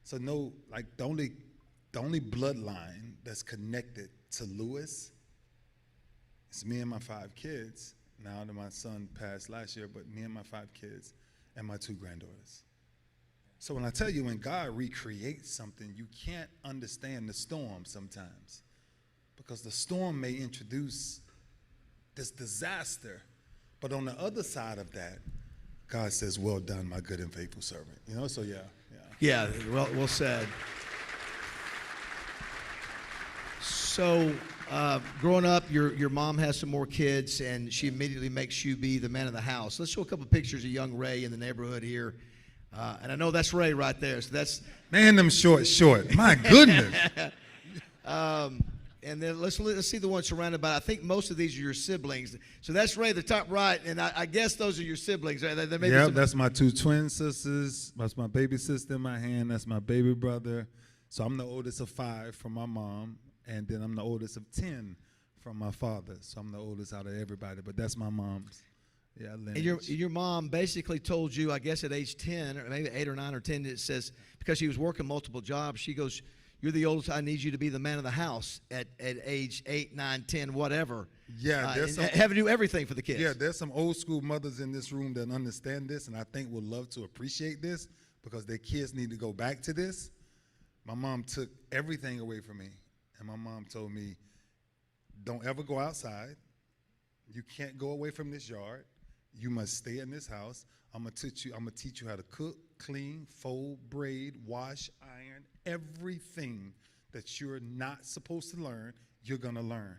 So no, like the only bloodline that's connected to Lewis is me and my 5 kids. Now that my son passed last year, but me and my 5 kids and my 2 granddaughters. So when I tell you, when God recreates something, you can't understand the storm sometimes, because the storm may introduce this disaster, but on the other side of that, God says, well done, my good and faithful servant. You know, so yeah. Yeah, well said. So growing up, your mom has some more kids, and she immediately makes you be the man of the house. Let's show a couple pictures of young Ray in the neighborhood here. And I know that's Ray right there. So that's Man, them short. My goodness. And then let's see the one surrounded by, I think most of these are your siblings. So that's Ray, the top right, and I guess those are your siblings. Yeah, that's my 2 twin sisters. That's my baby sister in my hand. That's my baby brother. So I'm the oldest of 5 from my mom, and then I'm the oldest of 10 from my father. So I'm the oldest out of everybody, but that's my mom's. Yeah, lineage. And your mom basically told you, I guess at age 10, or maybe 8 or 9 or 10, it says, because she was working multiple jobs, she goes, you're the oldest, I need you to be the man of the house at age 8, 9, 10, whatever. Yeah, have to do everything for the kids. Yeah, there's some old school mothers in this room that understand this, and I think would love to appreciate this, because their kids need to go back to this. My mom took everything away from me, and my mom told me, don't ever go outside. You can't go away from this yard. You must stay in this house. I'm gonna teach you how to cook, clean, fold, braid, wash, iron, everything that you're not supposed to learn, you're gonna learn,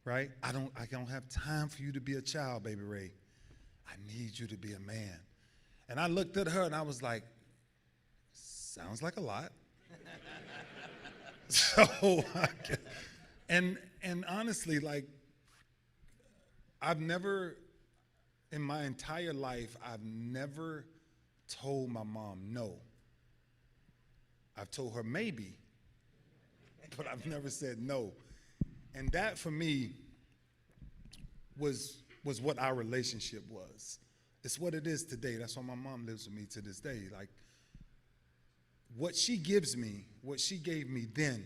right? I don't have time for you to be a child, baby Ray. I need you to be a man. And I looked at her and I was like, sounds like a lot. So, and honestly, like, in my entire life, I've never told my mom no. I've told her maybe, but I've never said no. And that for me was what our relationship was. It's what it is today. That's why my mom lives with me to this day. Like, what she gives me, what she gave me then,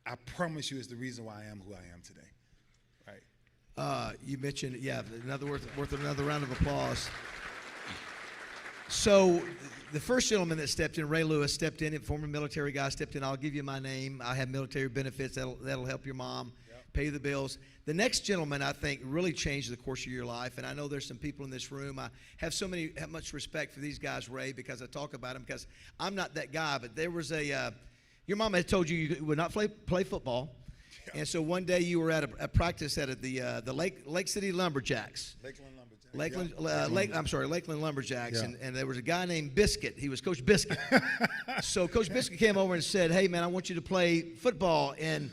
I promise you is the reason why I am who I am today. Right? You mentioned, worth another round of applause. So the first gentleman that stepped in, Ray Lewis, stepped in, a former military guy stepped in. I'll give you my name. I have military benefits. That'll help your mom pay the bills. The next gentleman, I think, really changed the course of your life. And I know there's some people in this room. I have much respect for these guys, Ray, because I talk about them, because I'm not that guy. But there was your mom had told you would not play football. And so one day you were at a practice at the Lake City Lumberjacks. Lakeland Lumberjacks, and there was a guy named Biscuit. He was Coach Biscuit. So Coach Biscuit came over and said, hey, man, I want you to play football. And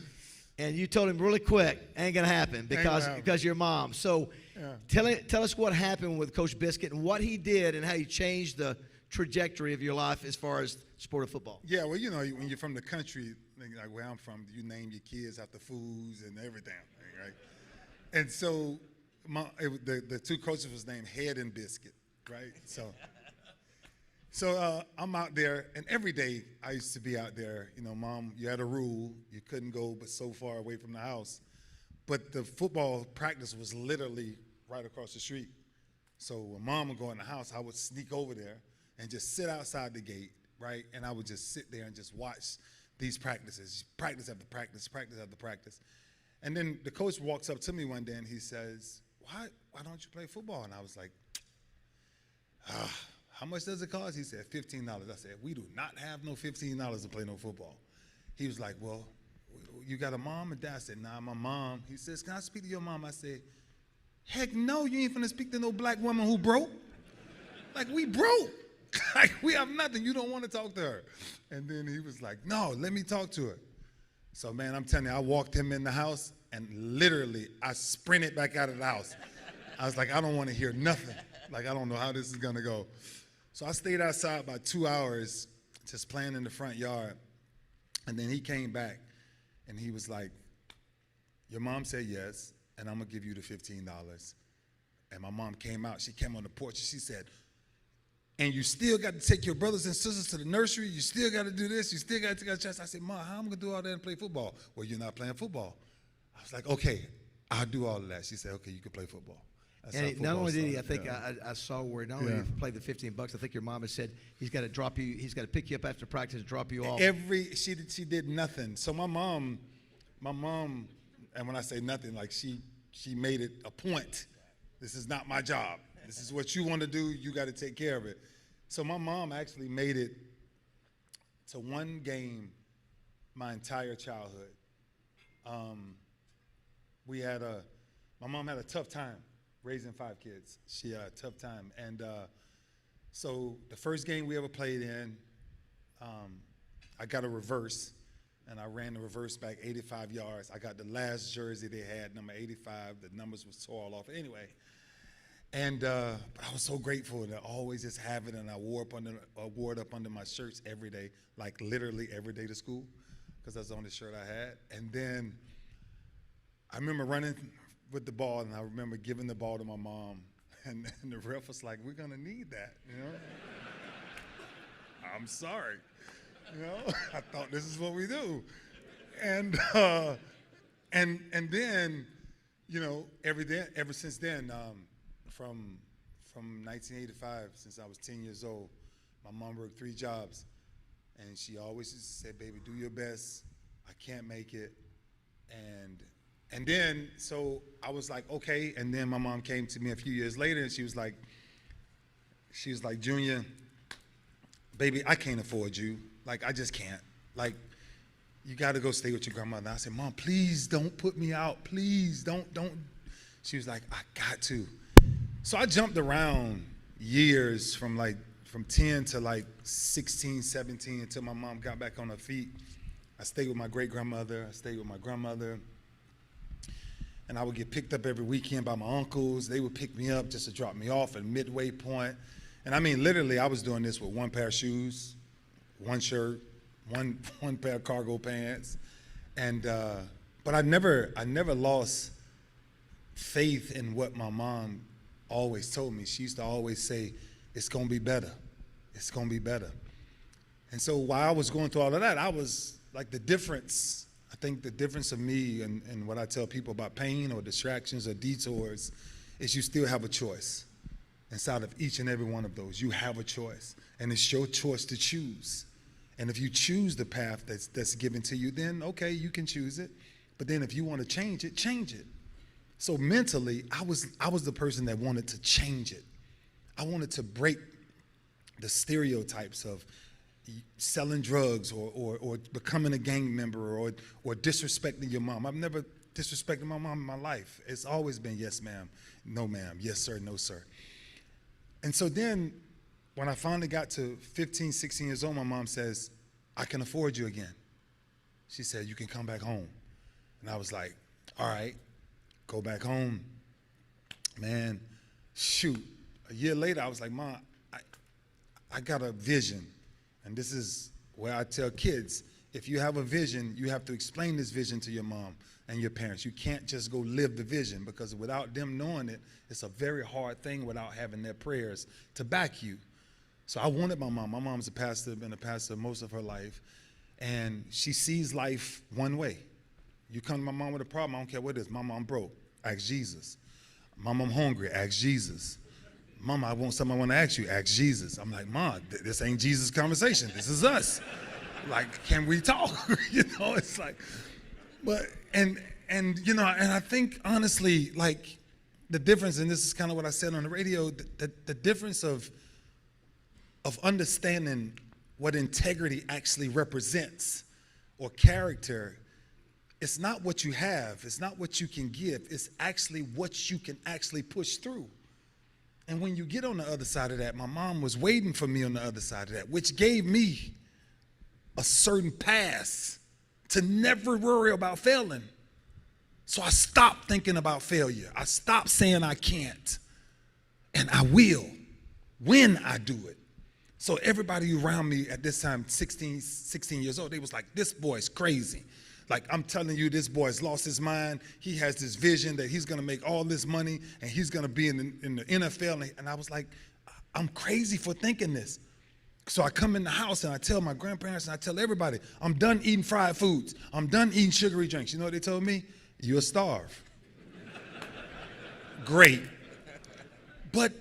And you told him really quick, ain't gonna happen because your mom. So tell us what happened with Coach Biscuit and what he did and how you changed the trajectory of your life as far as the sport of football. Yeah, well, you know, when you're from the country, like where I'm from, you name your kids after foods and everything, right? And so the two coaches was named Head and Biscuit, right? So I'm out there, and every day I used to be out there. You know, Mom, you had a rule. You couldn't go but so far away from the house. But the football practice was literally right across the street. So when Mom would go in the house, I would sneak over there and just sit outside the gate, right? And I would just sit there and just watch these practices, practice after practice, practice after practice. And then the coach walks up to me one day and he says, why don't you play football? And I was like, how much does it cost? He said, $15. I said, we do not have no $15 to play no football. He was like, well, you got a mom and dad? I said, nah, my mom. He says, can I speak to your mom? I said, heck no, you ain't finna speak to no black woman who broke. Like, we broke. Like, we have nothing. You don't want to talk to her. And then he was like, no, let me talk to her. So, man, I'm telling you, I walked him in the house, and literally, I sprinted back out of the house. I was like, I don't want to hear nothing. Like, I don't know how this is going to go. So I stayed outside about 2 hours just playing in the front yard. And then he came back, and he was like, your mom said yes, and I'm going to give you the $15. And my mom came out. She came on the porch, and she said, and you still got to take your brothers and sisters to the nursery. You still got to do this. You still got to take a chance. I said, Mom, how am I going to do all that and play football? Well, you're not playing football. I was like, okay, I'll do all of that. She said, okay, you can play football. And not only did he, I think I saw where not only did he play the $15, I think your mom had said he's got to drop you, he's got to pick you up after practice and drop you off. She did nothing. So my mom, and when I say nothing, like she made it a point. This is not my job. This is what you want to do. You got to take care of it. So my mom actually made it to one game my entire childhood. My mom had a tough time raising 5 kids. She had a tough time. And so the first game we ever played in, I got a reverse, and I ran the reverse back 85 yards. I got the last jersey they had, number 85. The numbers was tore all off. Anyway. And but I was so grateful to always just have it, and I wore it up under my shirts every day, like literally every day to school, because that's the only shirt I had. And then I remember running with the ball, and I remember giving the ball to my mom, and the ref was like, "We're gonna need that, you know." I'm sorry, you know. I thought this is what we do, and then, you know, ever since then. From 1985, since I was 10 years old, my mom worked 3 jobs, and she always just said, "Baby, do your best. I can't make it." And then, so I was like, okay. And then my mom came to me a few years later, and she was like, "Junior, baby, I can't afford you. Like, I just can't. Like, you got to go stay with your grandmother." I said, "Mom, please don't put me out. Please don't." She was like, "I got to." So I jumped around years from 10 to like 16, 17 until my mom got back on her feet. I stayed with my great-grandmother. I stayed with my grandmother. And I would get picked up every weekend by my uncles. They would pick me up just to drop me off at Midway Point. And I mean, literally, I was doing this with 1 pair of shoes, 1 shirt, one pair of cargo pants. And but I never lost faith in what my mom always told me. She used to always say, "It's gonna be better. It's gonna be better." And so while I was going through all of that, I was like, I think the difference of me and what I tell people about pain or distractions or detours is you still have a choice. Inside of each and every one of those, you have a choice. And it's your choice to choose. And if you choose the path that's given to you, then okay, you can choose it. But then if you want to change it, change it. So mentally, I was the person that wanted to change it. I wanted to break the stereotypes of selling drugs or becoming a gang member or disrespecting your mom. I've never disrespected my mom in my life. It's always been yes, ma'am, no, ma'am, yes, sir, no, sir. And so then when I finally got to 15, 16 years old, my mom says, "I can afford you again." She said, "You can come back home." And I was like, all right, go back home. Man, shoot. A year later, I was like, Mom, I got a vision. And this is where I tell kids, if you have a vision, you have to explain this vision to your mom and your parents. You can't just go live the vision, because without them knowing it, it's a very hard thing without having their prayers to back you. So I wanted my mom. My mom's a pastor, been a pastor most of her life, and she sees life one way. You come to my mom with a problem, I don't care what it is. Mama, I'm broke. Ask Jesus. Mama, I'm hungry. Ask Jesus. Mama, I want something I want to ask you. Ask Jesus. I'm like, Mom, this ain't Jesus' conversation. This is us. Like, can we talk? It's like, but, and I think, honestly, like, the difference, and this is kind of what I said on the radio, the difference of understanding what integrity actually represents, or character, it's not what you have, it's not what you can give, it's actually what you can actually push through. And when you get on the other side of that, my mom was waiting for me on the other side of that, which gave me a certain pass to never worry about failing. So I stopped thinking about failure. I stopped saying I can't. And I will when I do it. So everybody around me at this time, 16 years old, they was like, this boy's crazy. Like, I'm telling you, this boy's lost his mind. He has this vision that he's going to make all this money and he's going to be in the NFL. And I was like, I'm crazy for thinking this. So I come in the house and I tell my grandparents and I tell everybody, I'm done eating fried foods. I'm done eating sugary drinks. You know what they told me? You'll starve. Great. But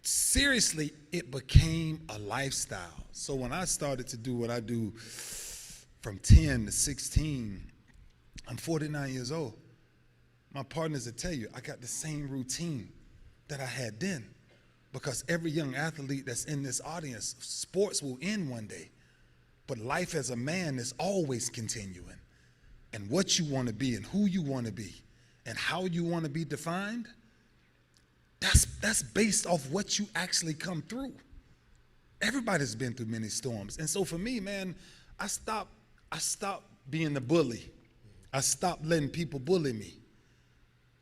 seriously, it became a lifestyle. So when I started to do what I do from 10 to 16, I'm 49 years old. My partners will tell you, I got the same routine that I had then. Because every young athlete that's in this audience, sports will end one day. But life as a man is always continuing. And what you want to be and who you want to be and how you want to be defined, that's based off what you actually come through. Everybody's been through many storms. And so for me, man, I stopped being the bully. I stopped letting people bully me.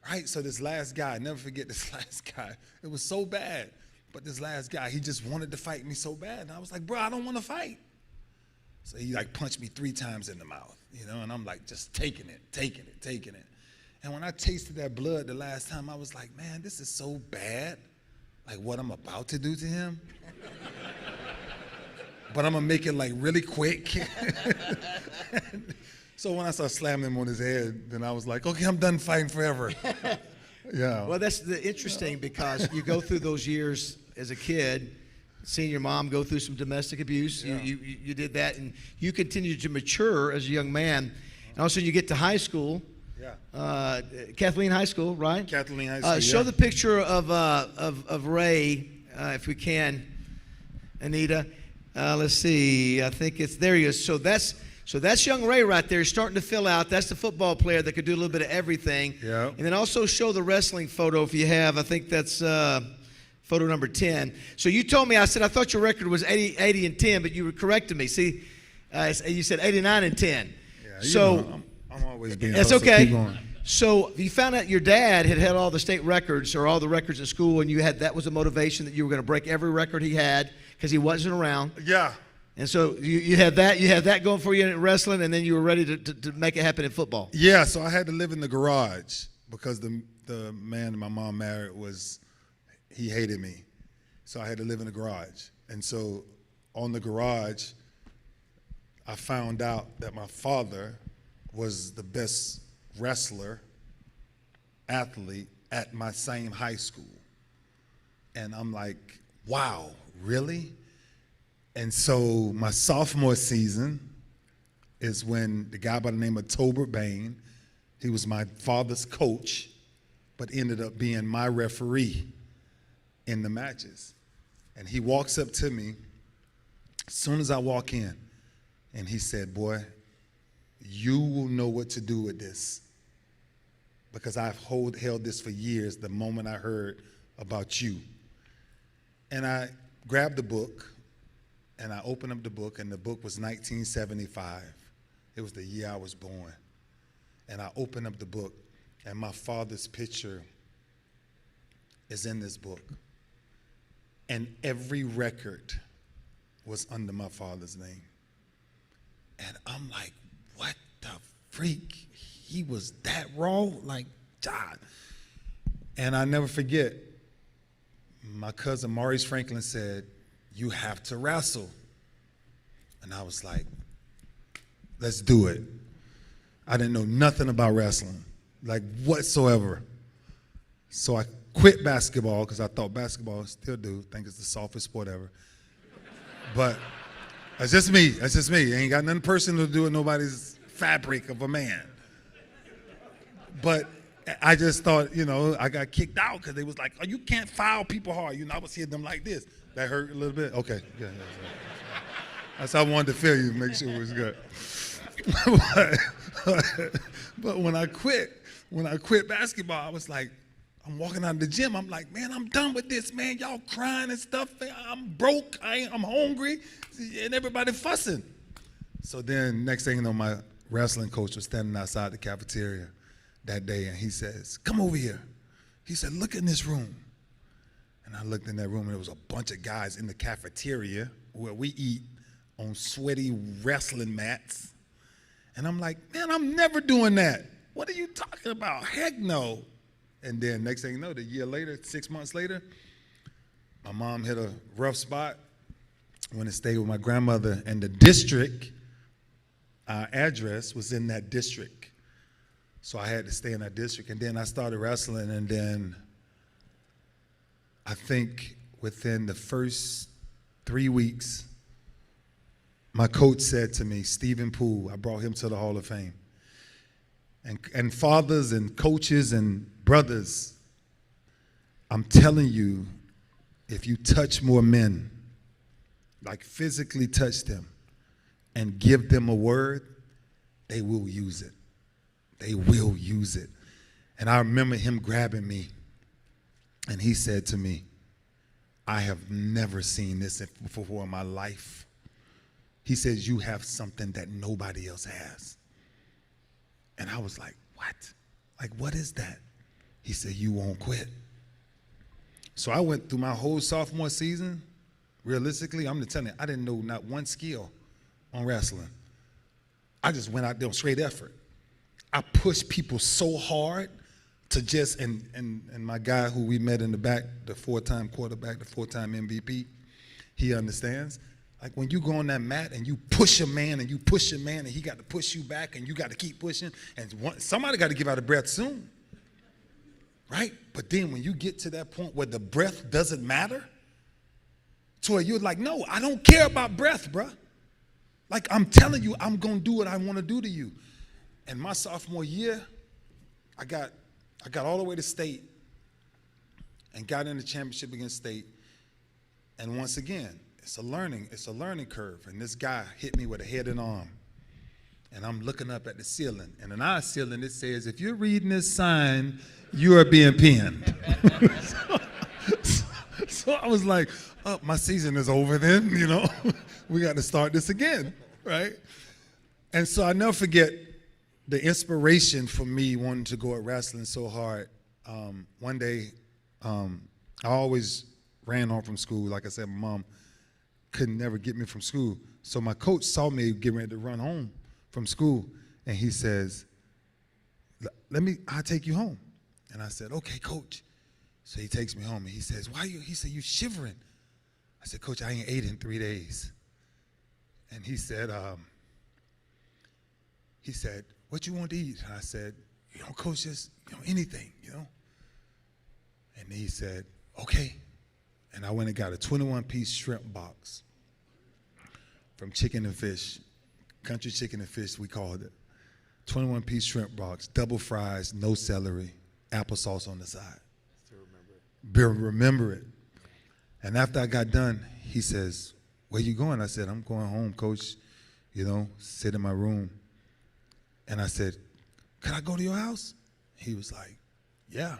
Right? So this last guy, I never forget this last guy. It was so bad. But this last guy, he just wanted to fight me so bad. And I was like, bro, I don't want to fight. So he like punched me 3 times in the mouth, and I'm like just taking it. And when I tasted that blood the last time, I was like, man, this is so bad. Like what I'm about to do to him. But I'm going to make it like really quick. So when I started slamming him on his head, then I was like, okay, I'm done fighting forever. Yeah. Well, that's interesting because you go through those years as a kid, seeing your mom go through some domestic abuse. Yeah. You did that, and you continued to mature as a young man. And also you get to high school. Yeah. Kathleen High School, right? Kathleen High School, Show the picture of Ray, if we can, Anita. Let's see. I think it's, there he is. So that's young Ray right there. He's starting to fill out. That's the football player that could do a little bit of everything. Yeah. And then also show the wrestling photo if you have. I think that's photo number 10. So you told me, I said, I thought your record was 80 and 10, but you were correcting me. See, you said 89 and 10. Yeah, so I'm always being that's hustled. okay. Keep going. So you found out your dad had all the state records or all the records at school, and that was a motivation that you were going to break every record he had because he wasn't around. Yeah. And so you had that going for you in wrestling, and then you were ready to make it happen in football. Yeah, so I had to live in the garage because the man my mom married he hated me. So I had to live in the garage. And so on the garage, I found out that my father was the best wrestler, athlete at my same high school. And I'm like, wow, really? And so my sophomore season is when the guy by the name of Tolbert Bain, he was my father's coach, but ended up being my referee in the matches. And he walks up to me as soon as I walk in, and he said, boy, you will know what to do with this, because I've held this for years the moment I heard about you. And I grabbed the book, and I opened up the book, and the book was 1975. It was the year I was born. And I opened up the book, and my father's picture is in this book. And every record was under my father's name. And I'm like, what the freak? He was that raw? Like, God. And I never forget, my cousin Maurice Franklin said, you have to wrestle. And I was like, let's do it. I didn't know nothing about wrestling, like whatsoever. So I quit basketball because I thought basketball, still do, think it's the softest sport ever. But that's just me. That's just me. Ain't got nothing personal to do with nobody's fabric of a man. But I just thought, I got kicked out because they was like, oh, you can't foul people hard. I was hitting them like this. That hurt a little bit? Okay. Yeah. That's how I wanted to feel you, make sure it was good. But when I quit basketball, I was like, I'm walking out of the gym. I'm like, man, I'm done with this, man. Y'all crying and stuff. I'm broke. I'm hungry. And everybody fussing. So then next thing you know, my wrestling coach was standing outside the cafeteria that day, and he says, come over here. He said, look in this room. And I looked in that room, and there was a bunch of guys in the cafeteria where we eat on sweaty wrestling mats. And I'm like, man, I'm never doing that. What are you talking about? Heck no. And then next thing you know, the year later, 6 months later, my mom hit a rough spot. Went to stay with my grandmother, and the district, our address was in that district. So I had to stay in that district. And then I started wrestling, and then I think within the first 3 weeks, my coach said to me, Stephen Poole, I brought him to the Hall of Fame. And fathers and coaches and brothers, I'm telling you, if you touch more men, like physically touch them and give them a word, they will use it. They will use it. And I remember him grabbing me, and he said to me, I have never seen this before in my life. He says, you have something that nobody else has. And I was like, what? Like, what is that? He said, you won't quit. So I went through my whole sophomore season. Realistically, I'm telling you, I didn't know not one skill on wrestling. I just went out there on straight effort. I pushed people so hard to just, and my guy who we met in the back, the four-time quarterback, the four-time MVP, he understands. Like when you go on that mat and you push a man and you push a man and he got to push you back and you got to keep pushing, and somebody got to give out a breath soon, right? But then when you get to that point where the breath doesn't matter, to where you're like, no, I don't care about breath, bruh. Like I'm telling you, I'm going to do what I want to do to you. And my sophomore year, I got all the way to state and got in the championship against state. And once again, it's a learning curve. And this guy hit me with a head and arm. And I'm looking up at the ceiling. And in our ceiling, it says, if you're reading this sign, you are being pinned. So I was like, oh, my season is over then, We got to start this again, right? And so I never forget the inspiration for me wanting to go at wrestling so hard. One day, I always ran home from school. Like I said, my mom couldn't never get me from school. So my coach saw me getting ready to run home from school, and he says, I'll take you home. And I said, okay, coach. So he takes me home, and he says, he said, you shivering. I said, coach, I ain't ate in 3 days. And he said, what you want to eat? And I said, coach, just, anything, And he said, okay. And I went and got a 21-piece shrimp box from Chicken and Fish, Country Chicken and Fish, we called it. 21-piece shrimp box, double fries, no celery, applesauce on the side. Still remember it. And after I got done, he says, where you going? I said, I'm going home, coach, sit in my room. And I said, can I go to your house? He was like, yeah.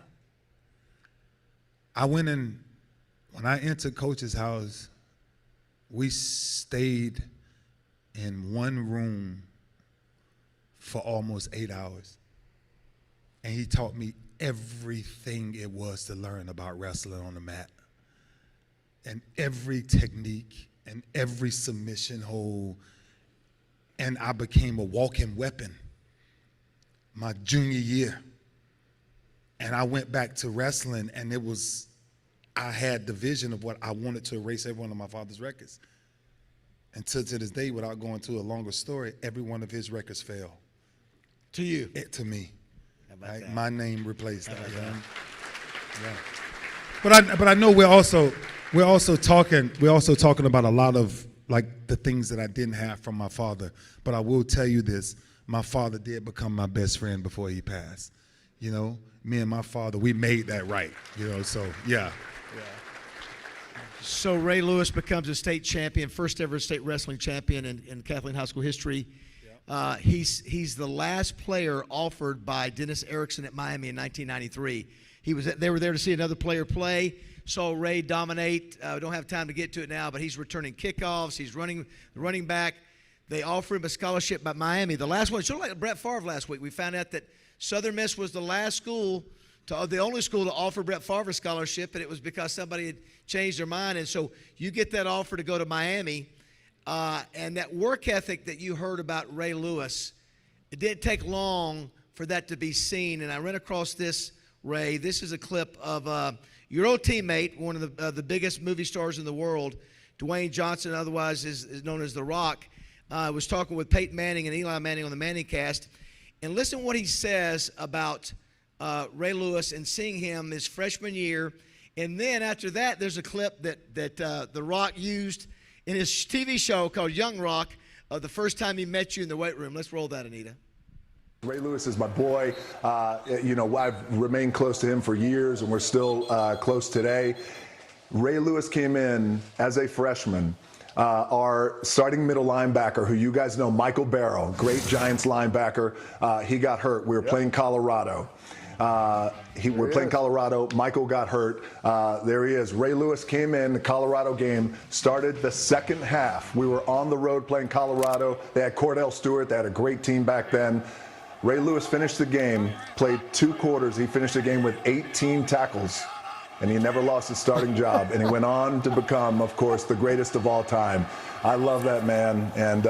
I went in, when I entered Coach's house, we stayed in one room for almost 8 hours. and he taught me everything it was to learn about wrestling on the mat, and every technique and every submission hold, and I became a walking weapon my junior year. And I went back to wrestling, and I had the vision of what I wanted to erase every one of my father's records. And to this day, without going to a longer story, every one of his records fell. To you? To me. How about Right? that? My name replaced that. Yeah. But I know we're also talking about a lot of like the things that I didn't have from my father. But I will tell you this: my father did become my best friend before he passed. You know, me and my father, we made that right. You know, so yeah. So Ray Lewis becomes a state champion, first ever state wrestling champion in Kathleen High School history. He's the last player offered by Dennis Erickson at Miami in 1993. They were there to see another player play. Saw Ray dominate. Don't have time to get to it now, but he's returning kickoffs. He's running back. They offer him a scholarship by Miami. The last one, sort of like Brett Favre last week. We found out that Southern Miss was the last school, the only school to offer Brett Favre a scholarship, and it was because somebody had changed their mind. And so you get that offer to go to Miami, and that work ethic that you heard about Ray Lewis, it didn't take long for that to be seen. And I ran across this, Ray. This is a clip of your old teammate, one of the biggest movie stars in the world, Dwayne Johnson, otherwise is known as The Rock, was talking with Peyton Manning and Eli Manning on the Manning cast. And listen what he says about Ray Lewis and seeing him his freshman year. And then after that, there's a clip that The Rock used in his TV show called Young Rock of the first time he met you in the weight room. Let's roll that, Anita. Ray Lewis is my boy. I've remained close to him for years, and we're still close today. Ray Lewis came in as a freshman. Our starting middle linebacker, who you guys know, Michael Barrow, great Giants linebacker, he got hurt. We were playing Colorado. We're playing Colorado. Michael got hurt. There he is. Ray Lewis came in the Colorado game, started the second half. We were on the road playing Colorado. They had Cordell Stewart. They had a great team back then. Ray Lewis finished the game, played 2 quarters. He finished the game with 18 tackles, and he never lost his starting job. And he went on to become, of course, the greatest of all time. I love that man, and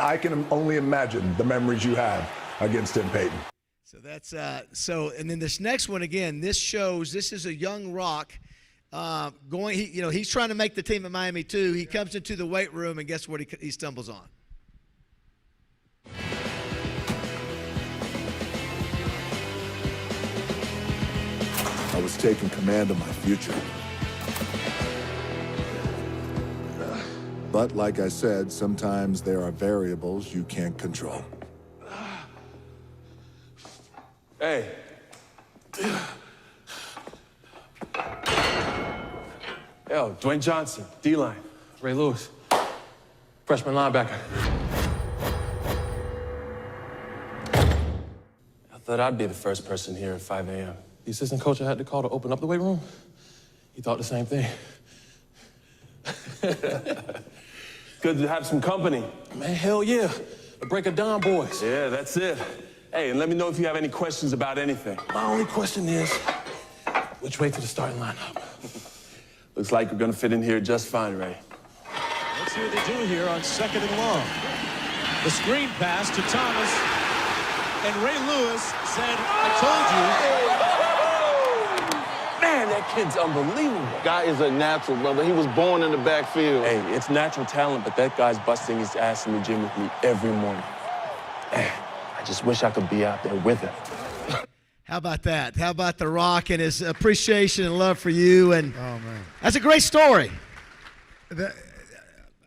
I can only imagine the memories you have against him, Peyton. So that's and then this next one again. This shows this is a young Rock going. He's trying to make the team at Miami too. He comes into the weight room, and guess what? He stumbles on. I was taking command of my future. But like I said, sometimes there are variables you can't control. Hey. Yo, Dwayne Johnson, D-line. Ray Lewis, freshman linebacker. I thought I'd be the first person here at 5 a.m. The assistant coach I had to call to open up the weight room, he thought the same thing. Good to have some company. Man, hell yeah. The Break It Down boys. Yeah, that's it. Hey, and let me know if you have any questions about anything. My only question is, which way to the starting lineup? Looks like we're gonna fit in here just fine, Ray. Let's see what they do here on 2nd and long. The screen pass to Thomas, and Ray Lewis said, I told you. Man, that kid's unbelievable. Guy is a natural, brother. He was born in the backfield. Hey, it's natural talent, but that guy's busting his ass in the gym with me every morning. Man, I just wish I could be out there with him. How about that? How about The Rock and his appreciation and love for you? And Oh, man. that's a great story.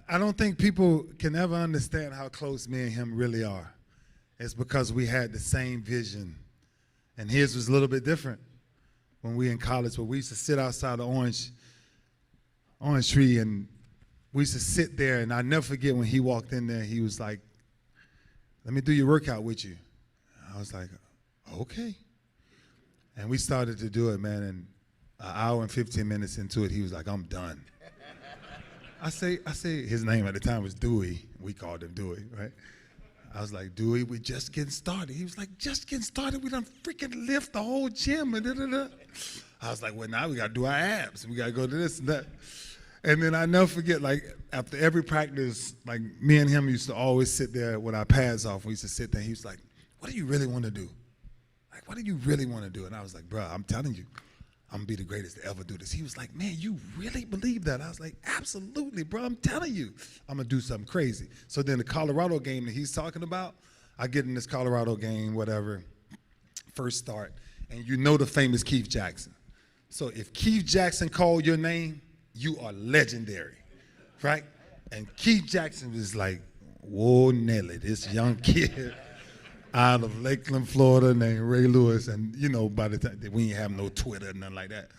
I don't think people can ever understand how close me and him really are. It's because we had the same vision. And his was a little bit different when we in college, but we used to sit outside the orange tree, and we used to sit there, and I'll never forget when he walked in there, he was like, let me do your workout with you. I was like, okay. And we started to do it, man, and an hour and 15 minutes into it, he was like, I'm done. I say his name at the time was Dewey. We called him Dewey, right? I was like, Dewey, we're just getting started. He was like, just getting started? We done freaking lift the whole gym. And da-da-da. I was like, well, now we got to do our abs. We got to go to this and that. And then I never forget, like, after every practice, like, me and him used to always sit there with our pads off. We used to sit there. He was like, what do you really want to do? Like, what do you really want to do? And I was like, bro, I'm telling you, I'm going to be the greatest to ever do this. He was like, man, you really believe that? I was like, absolutely, bro. I'm telling you, I'm going to do something crazy. So then the Colorado game that he's talking about, I get in this Colorado game, whatever, first start, and you know the famous Keith Jackson. So if Keith Jackson called your name, you are legendary, right? And Keith Jackson was like, whoa, Nelly, this young kid out of Lakeland, Florida, named Ray Lewis. And, you know, by the time, we didn't have no Twitter, nothing like that.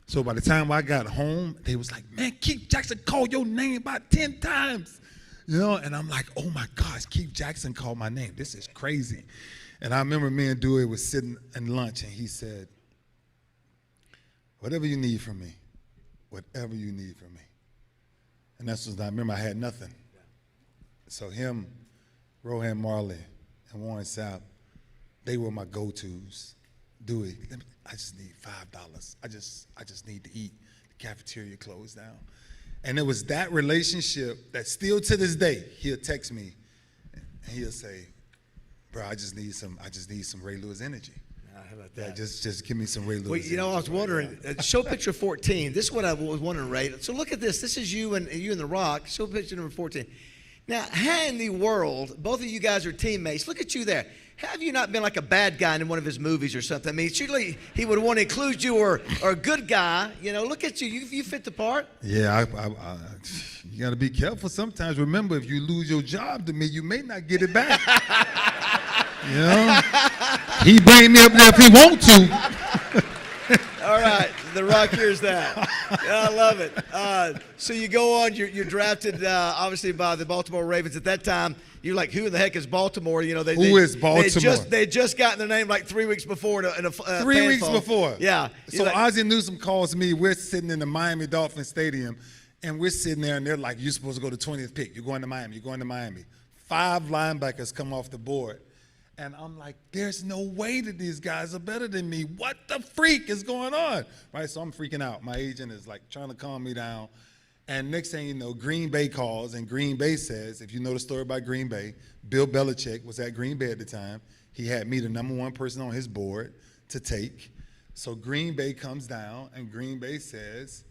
So by the time I got home, they was like, man, Keith Jackson called your name about 10 times. You know, and I'm like, oh my gosh, Keith Jackson called my name. This is crazy. And I remember me and Dewey was sitting in lunch, and he said, whatever you need from me, whatever you need from me. And that's what I remember. I had nothing. So him, Rohan Marley, and Warren Sapp, they were my go-tos. Dewey, I just need $5. I just need to eat. The cafeteria closed down. And it was that relationship that still to this day, he'll text me and he'll say, bro, I just need some Ray Lewis energy. How about that? Yeah, just give me some Ray Lewis. Well, you know, I was wondering. Show picture 14. This is what I was wondering, Ray. So look at this. This is you and The Rock. Show picture number 14. Now, how in the world? Both of you guys are teammates. Look at you there. Have you not been like a bad guy in one of his movies or something? I mean, surely he would want to include you or a good guy. You know, look at you. You fit the part. Yeah, you got to be careful sometimes. Remember, if you lose your job to me, you may not get it back. You know? He bring me up there if he want to. All right, The Rock, here's that. I love it. So you go on, you're drafted obviously by the Baltimore Ravens. At that time, you're like, who in the heck is Baltimore? You know, who is Baltimore? They just gotten their name like 3 weeks before. 3 weeks phone. before. Yeah. So like, Ozzie Newsome calls me. We're sitting in the Miami Dolphins Stadium, and we're sitting there, and they're like, you're supposed to go to 20th pick. You're going to Miami. You're going to Miami. 5 linebackers come off the board. And I'm like, there's no way that these guys are better than me. What the freak is going on? Right, so I'm freaking out. My agent is like trying to calm me down. And next thing you know, Green Bay calls, and Green Bay says, if you know the story about Green Bay, Bill Belichick was at Green Bay at the time. He had me the #1 person on his board to take. So Green Bay comes down, and Green Bay says,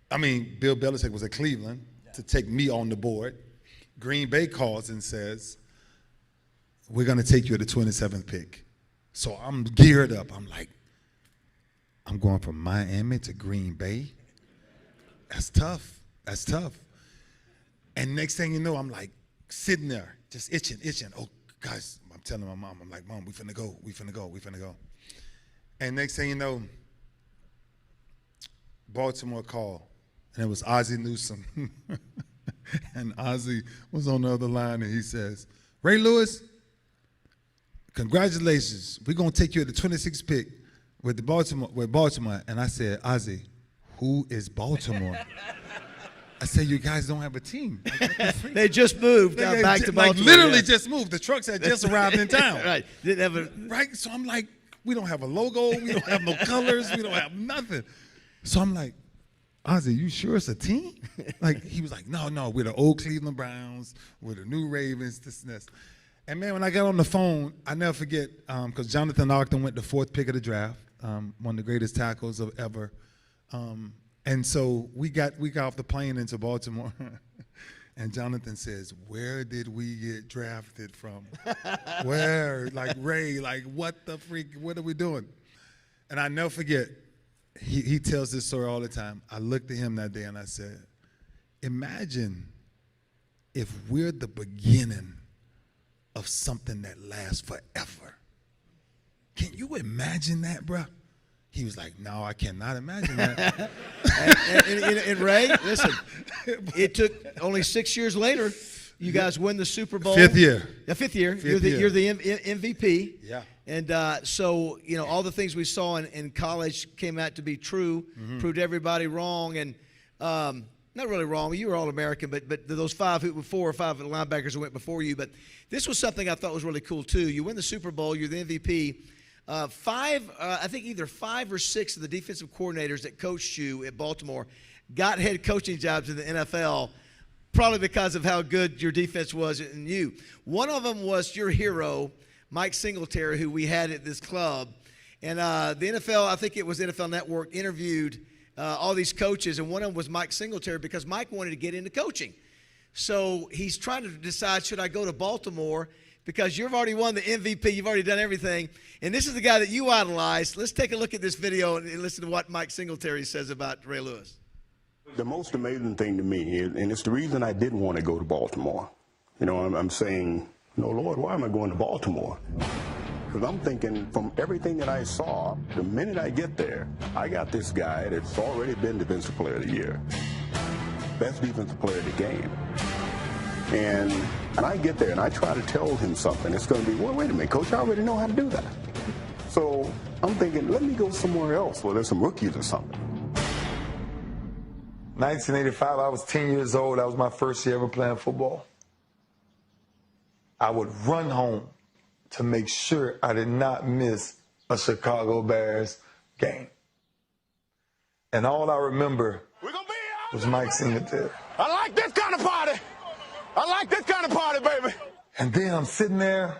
Bill Belichick was at Cleveland to take me on the board. Green Bay calls and says, we're going to take you at the 27th pick. So I'm geared up. I'm like, I'm going from Miami to Green Bay? That's tough. That's tough. And next thing you know, I'm like sitting there, just itching. Oh, guys, I'm telling my mom, I'm like, Mom, we finna go. And next thing you know, Baltimore called, and it was Ozzie Newsome. And Ozzie was on the other line, and he says, Ray Lewis, congratulations. We're going to take you at the 26th pick with Baltimore. And I said, Ozzie, who is Baltimore? I said, you guys don't have a team. They just moved back to Baltimore. Like literally just moved. The trucks had just arrived in town. Right. Didn't have a right. So I'm like, we don't have a logo. We don't have no colors. We don't have nothing. So I'm like, Ozzie, you sure it's a team? Like, he was like, no, we're the old Cleveland Browns. We're the new Ravens, this and this. And, man, when I got on the phone, I never forget, because Jonathan Ogden went the 4th pick of the draft, one of the greatest tackles of ever. And so we got off the plane into Baltimore, and Jonathan says, where did we get drafted from? Where? Like, Ray, like, what the freak, what are we doing? And I never forget, he tells this story all the time. I looked at him that day, and I said, imagine if we're the beginning of something that lasts forever. Can you imagine that, bro? He was like, no, I cannot imagine that. and Ray, listen, it took only 6 years later, you guys win the Super Bowl. 5th year. Yeah, 5th year. You're the MVP. Yeah. And so, you know, all the things we saw in college came out to be true, proved everybody wrong. And not really wrong. You were All-American, but those 4 or 5 linebackers who went before you. But this was something I thought was really cool too. You win the Super Bowl. You're the MVP. I think either 5 or 6 of the defensive coordinators that coached you at Baltimore got head coaching jobs in the NFL, probably because of how good your defense was and you. One of them was your hero, Mike Singletary, who we had at this club. And the NFL, I think it was NFL Network, interviewed all these coaches, and one of them was Mike Singletary because Mike wanted to get into coaching. So he's trying to decide, should I go to Baltimore? Because you've already won the MVP, you've already done everything. And this is the guy that you idolized. Let's take a look at this video and listen to what Mike Singletary says about Ray Lewis. The most amazing thing to me, and it's the reason I didn't want to go to Baltimore. You know, I'm saying, no, Lord, why am I going to Baltimore? Because I'm thinking from everything that I saw, the minute I get there, I got this guy that's already been Defensive Player of the Year, best defensive player of the game. And I get there and I try to tell him something. It's going to be, well, wait a minute, Coach, I already know how to do that. So I'm thinking, let me go somewhere else where there's some rookies or something. 1985, I was 10 years old. That was my first year ever playing football. I would run home to make sure I did not miss a Chicago Bears game. And all I remember was Mike Singletary. I like this kind of party. I like this kind of party, baby. And then I'm sitting there,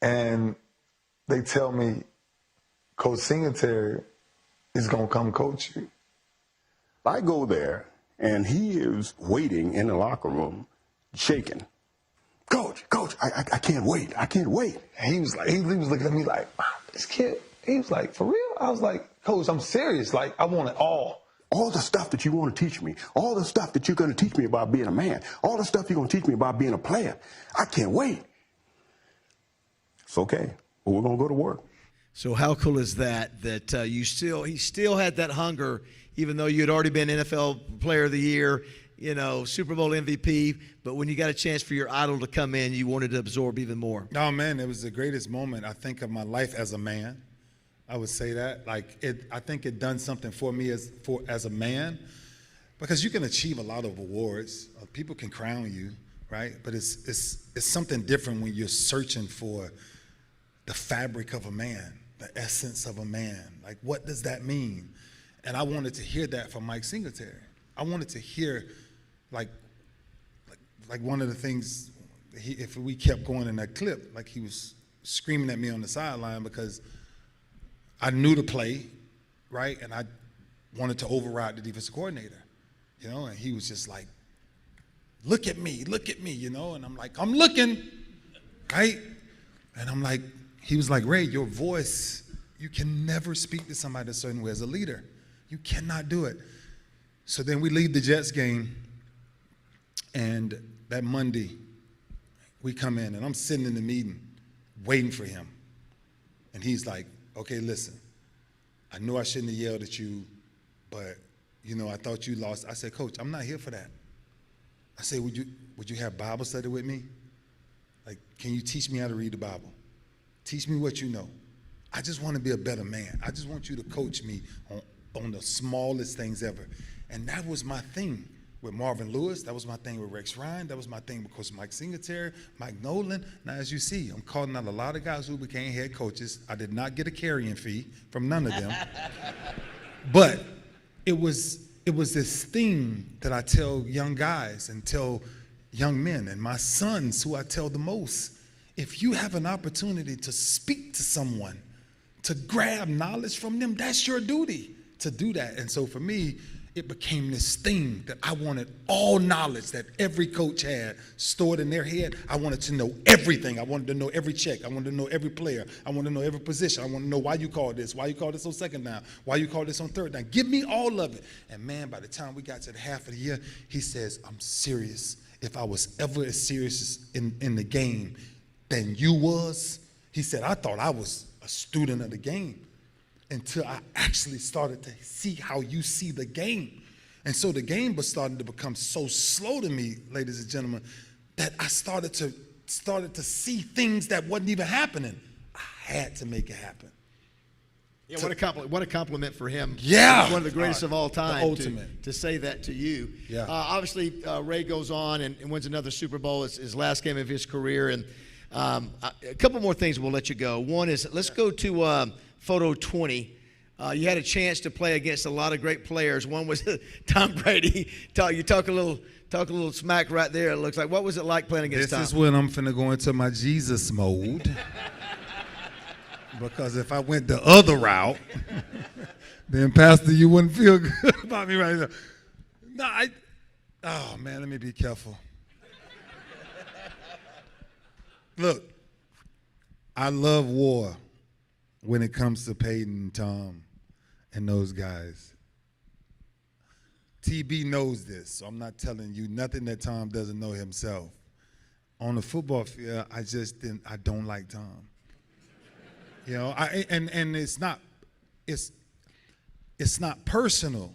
and they tell me, Coach Singletary is going to come coach you. I go there, and he is waiting in the locker room, shaking. Coach, I can't wait. I can't wait. And he was looking at me like, wow, this kid, he was like, for real? I was like, Coach, I'm serious. Like, I want it all. All the stuff that you want to teach me, all the stuff that you're going to teach me about being a man, all the stuff you're going to teach me about being a player, I can't wait. It's okay, but we're going to go to work. So how cool is that he still had that hunger, even though you had already been NFL Player of the Year, you know, Super Bowl MVP, but when you got a chance for your idol to come in, you wanted to absorb even more. Oh, man, it was the greatest moment, I think, of my life as a man. I would say that. I think it done something for me as a man, because you can achieve a lot of awards. People can crown you, right? But it's something different when you're searching for the fabric of a man, the essence of a man. Like, what does that mean? And I wanted to hear that from Mike Singletary. I wanted to hear, like one of the things, if we kept going in that clip, like he was screaming at me on the sideline because I knew the play, right? And I wanted to override the defensive coordinator, you know? And he was just like, look at me, you know? And I'm like, I'm looking, right? And I'm like, he was like, Ray, your voice, you can never speak to somebody a certain way as a leader. You cannot do it. So then we leave the Jets game, and that Monday, we come in, and I'm sitting in the meeting waiting for him. And he's like, okay, listen, I know I shouldn't have yelled at you, but, you know, I thought you lost. I said, Coach, I'm not here for that. I said, would you have Bible study with me? Like, can you teach me how to read the Bible? Teach me what you know. I just want to be a better man. I just want you to coach me on the smallest things ever. And that was my thing with Marvin Lewis. That was my thing with Rex Ryan. That was my thing with Coach Mike Singletary, Mike Nolan. Now, as you see, I'm calling out a lot of guys who became head coaches. I did not get a carrying fee from none of them. But it was this thing that I tell young guys and tell young men and my sons, who I tell the most. If you have an opportunity to speak to someone, to grab knowledge from them, that's your duty to do that. And so for me, it became this thing that I wanted all knowledge that every coach had stored in their head. I wanted to know everything. I wanted to know every check. I wanted to know every player. I wanted to know every position. I wanted to know why you called this, why you called this on second down, why you called this on third down. Give me all of it. And man, by the time we got to the half of the year, he says, I'm serious. If I was ever as serious in the game than you was, he said, I thought I was a student of the game, until I actually started to see how you see the game. And so the game was starting to become so slow to me, ladies and gentlemen, that I started to see things that wasn't even happening. I had to make it happen. Yeah, what a compliment for him. Yeah. One of the greatest of all time. The ultimate. To say that to you. Yeah. Obviously, Ray goes on and wins another Super Bowl. It's his last game of his career. And a couple more things we'll let you go. One is, let's go to photo 20. You had a chance to play against a lot of great players. One was Tom Brady. You talk a little smack right there, it looks like. What was it like playing against Tom? This is when I'm finna go into my Jesus mode. Because if I went the other route, then Pastor, you wouldn't feel good about me right now. Oh man, let me be careful. Look, I love war when it comes to Peyton and Tom and those guys. TB knows this, so I'm not telling you nothing that Tom doesn't know himself. On the football field, I don't like Tom. You know, and it's not personal,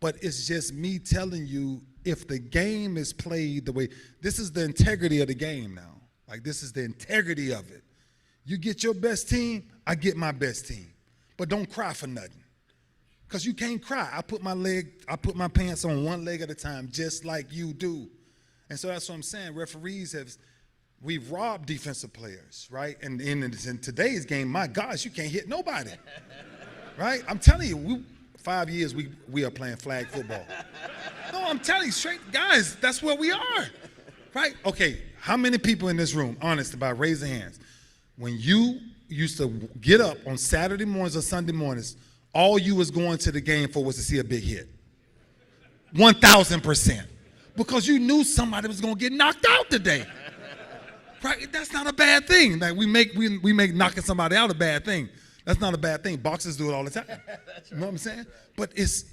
but it's just me telling you, if the game is played the way, this is the integrity of the game now. Like, this is the integrity of it. You get your best team, I get my best team. But don't cry for nothing. Because you can't cry. I put my pants on one leg at a time, just like you do. And so that's what I'm saying. We've robbed defensive players, right? And in today's game, my gosh, you can't hit nobody, right? I'm telling you, 5 years we are playing flag football. No, I'm telling you straight, guys, that's where we are, right? Okay, how many people in this room, honest about, raise their hands, when you used to get up on Saturday mornings or Sunday mornings, all you was going to the game for was to see a big hit? 1,000%. Because you knew somebody was going to get knocked out today. Right? That's not a bad thing. Like we make knocking somebody out a bad thing. That's not a bad thing. Boxers do it all the time. You know what I'm saying? But it's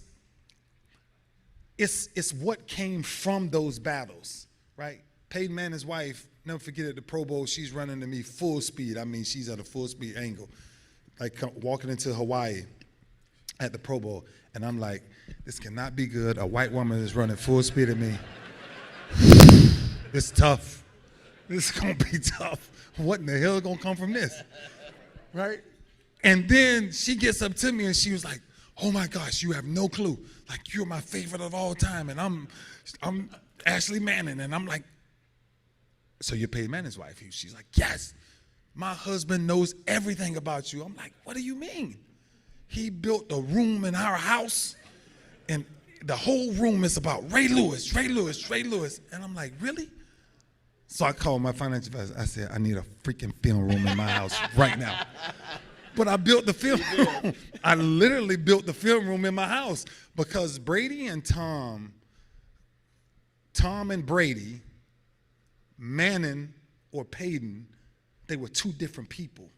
what came from those battles, right? Peyton Manning's wife, never forget at the Pro Bowl, she's running to me full speed. I mean, she's at a full speed angle, like walking into Hawaii at the Pro Bowl, and I'm like, this cannot be good. A white woman is running full speed at me. It's tough. This is going to be tough. What in the hell is going to come from this? Right? And then she gets up to me and she was like, oh my gosh, you have no clue. Like, you're my favorite of all time. And I'm Ashley Manning. And I'm like, so you're Peyton Manning's wife? She's like, yes. My husband knows everything about you. I'm like, what do you mean? He built a room in our house. And the whole room is about Ray Lewis, Ray Lewis, Ray Lewis. And I'm like, really? So I called my financial advisor. I said, I need a freaking film room in my house right now. But I built the film room. I literally built the film room in my house because Brady and Tom and Brady, Manning or Peyton, they were two different people.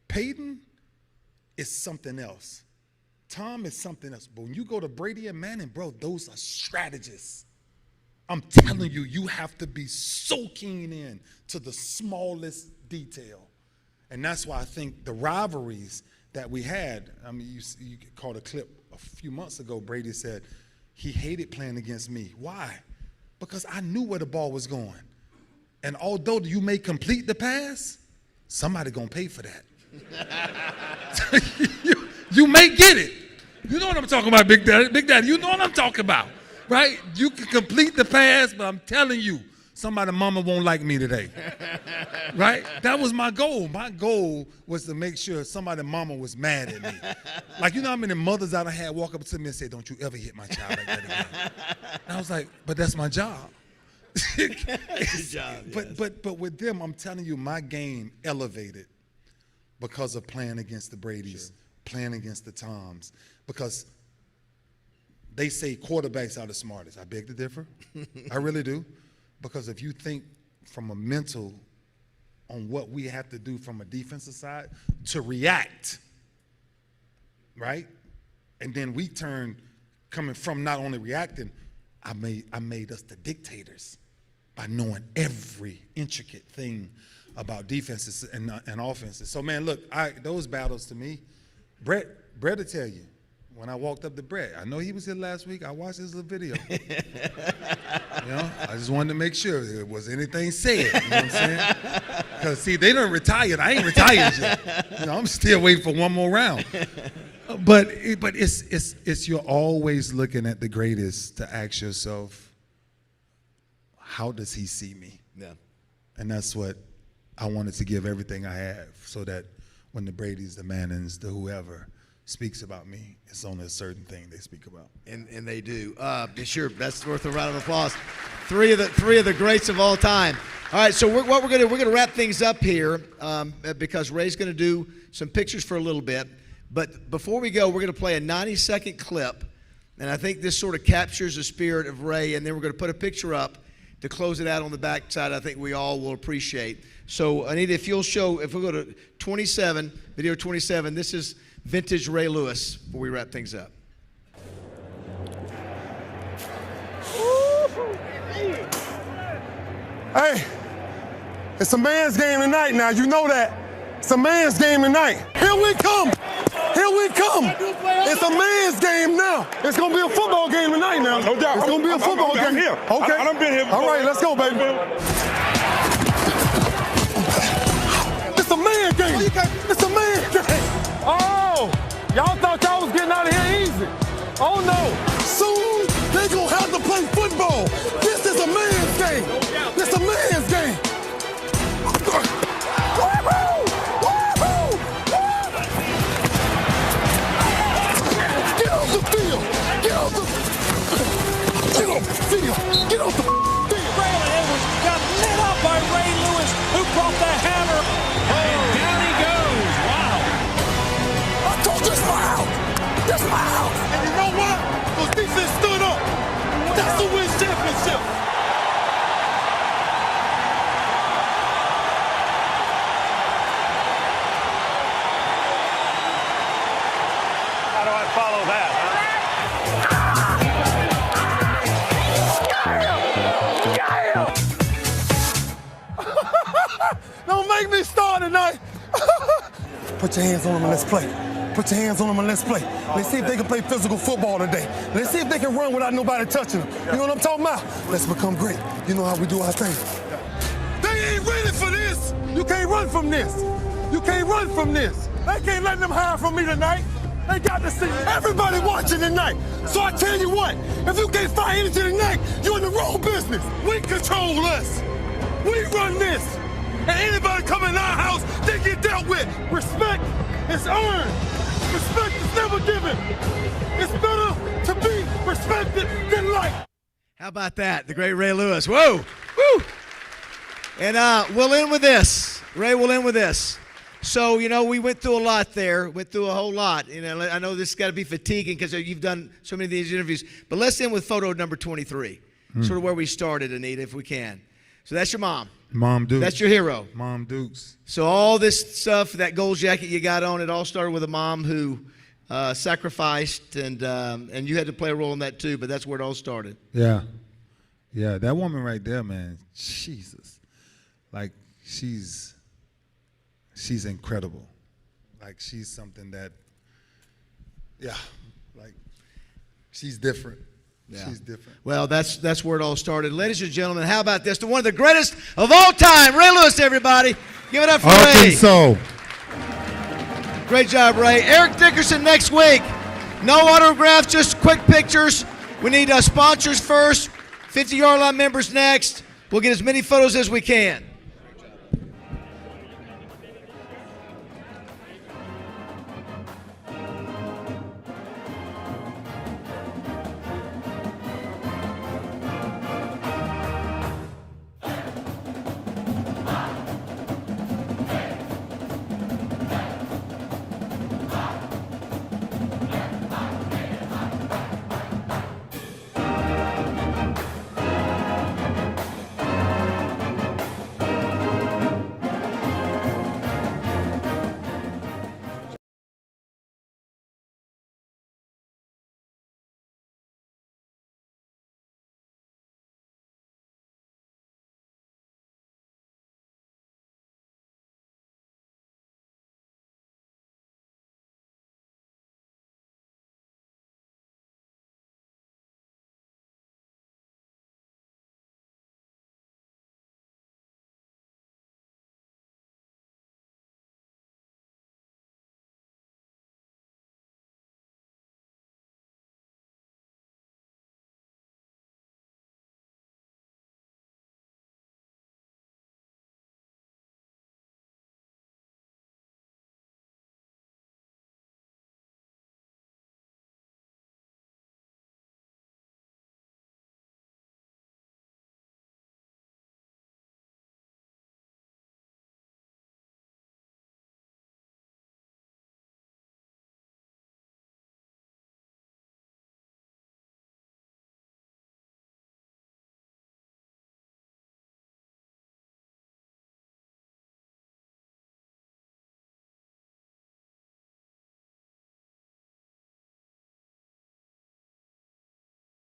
Peyton is something else. Tom is something else. But when you go to Brady and Manning, bro, those are strategists. I'm telling you, you have to be so keen in to the smallest detail. And that's why I think the rivalries that we had, I mean, you caught a clip a few months ago, Brady said he hated playing against me. Why? Because I knew where the ball was going. And although you may complete the pass, somebody gonna pay for that. you may get it. You know what I'm talking about, Big Daddy. Big Daddy, you know what I'm talking about. Right? You can complete the pass, but I'm telling you, somebody's mama won't like me today. Right? That was my goal. My goal was to make sure somebody's mama was mad at me. Like, you know how many mothers I had walk up to me and say, don't you ever hit my child like that again. And I was like, but that's my job. Good job, yes. But with them, I'm telling you, my game elevated because of playing against the Bradys, playing against the Toms, because they say quarterbacks are the smartest. I beg to differ. I really do. Because if you think from a mental on what we have to do from a defensive side to react, right? And then we turn, coming from not only reacting, I made us the dictators by knowing every intricate thing about defenses and offenses. So, man, look, those battles to me, Brett will tell you, when I walked up to Brett, I know he was here last week. I watched his little video. I just wanted to make sure there was anything said. You know what I'm saying? Because, see, they done retired. I ain't retired yet. I'm still waiting for one more round. But it's you're always looking at the greatest to ask yourself, how does he see me? Yeah. And that's what I wanted to give everything I have, so that when the Bradys, the Mannings, the whoever speaks about me, it's only a certain thing they speak about. And they do. Sure, that's worth a round of applause. Three of the greats of all time. All right, so we're gonna wrap things up here because Ray's gonna do some pictures for a little bit. But before we go, we're gonna play a 90-second clip, and I think this sort of captures the spirit of Ray. And then we're gonna put a picture up to close it out on the back side. I think we all will appreciate. So Anita, if we go to 27, video 27, this is vintage Ray Lewis before we wrap things up. Hey, it's a man's game tonight now. You know that. It's a man's game tonight. Here we come. Here we come. It's a man's game now. It's going to be a football game tonight now. No doubt. It's going to be a football game. I'm here. Okay. I've been here before. All right, let's go, baby. It's a man's game. It's a man's game. Oh, y'all thought y'all was getting out of here easy. Oh, no. Soon, they going to have to play football. This is a man's game. It's a man's game. Get off the field. Get off the field. Get off the field. Braylon Edwards got lit up by Ray Lewis, who brought the hammer. And down he goes. Wow. I told you it's loud. It's loud. And you know what? Those defense stood up. That's who wins championship. How do I follow that? Don't make me start tonight. Put your hands on them and let's play. Put your hands on them and let's play. Let's see if they can play physical football today. Let's see if they can run without nobody touching them. You know what I'm talking about? Let's become great. You know how we do our thing. They ain't ready for this. You can't run from this. You can't run from this. They can't let them hide from me tonight. They got to see everybody watching tonight. So I tell you what, if you can't find energy tonight, you're in the wrong business. We control us. We run this. And anybody come in our house, they get dealt with. Respect is earned. Respect is never given. It's better to be respected than liked. How about that? The great Ray Lewis. Whoa! Woo! And we'll end with this. Ray, we'll end with this. So, we went through a lot there, went through a whole lot. I know this has got to be fatiguing because you've done so many of these interviews. But let's end with photo number 23, sort of where we started, Anita, if we can. So that's your mom. Mom Dukes. That's your hero. Mom Dukes. So all this stuff, that gold jacket you got on, it all started with a mom who sacrificed, and you had to play a role in that too, but that's where it all started. Yeah. Yeah, that woman right there, man, Jesus. Like, she's incredible. Like, she's something that, she's different. Yeah. She's different. Well, that's where it all started. Ladies and gentlemen, how about this? To one of the greatest of all time, Ray Lewis, everybody. Give it up for Ray. Great job, Ray. Eric Dickerson next week. No autographs, just quick pictures. We need sponsors first, 50-yard line members next. We'll get as many photos as we can.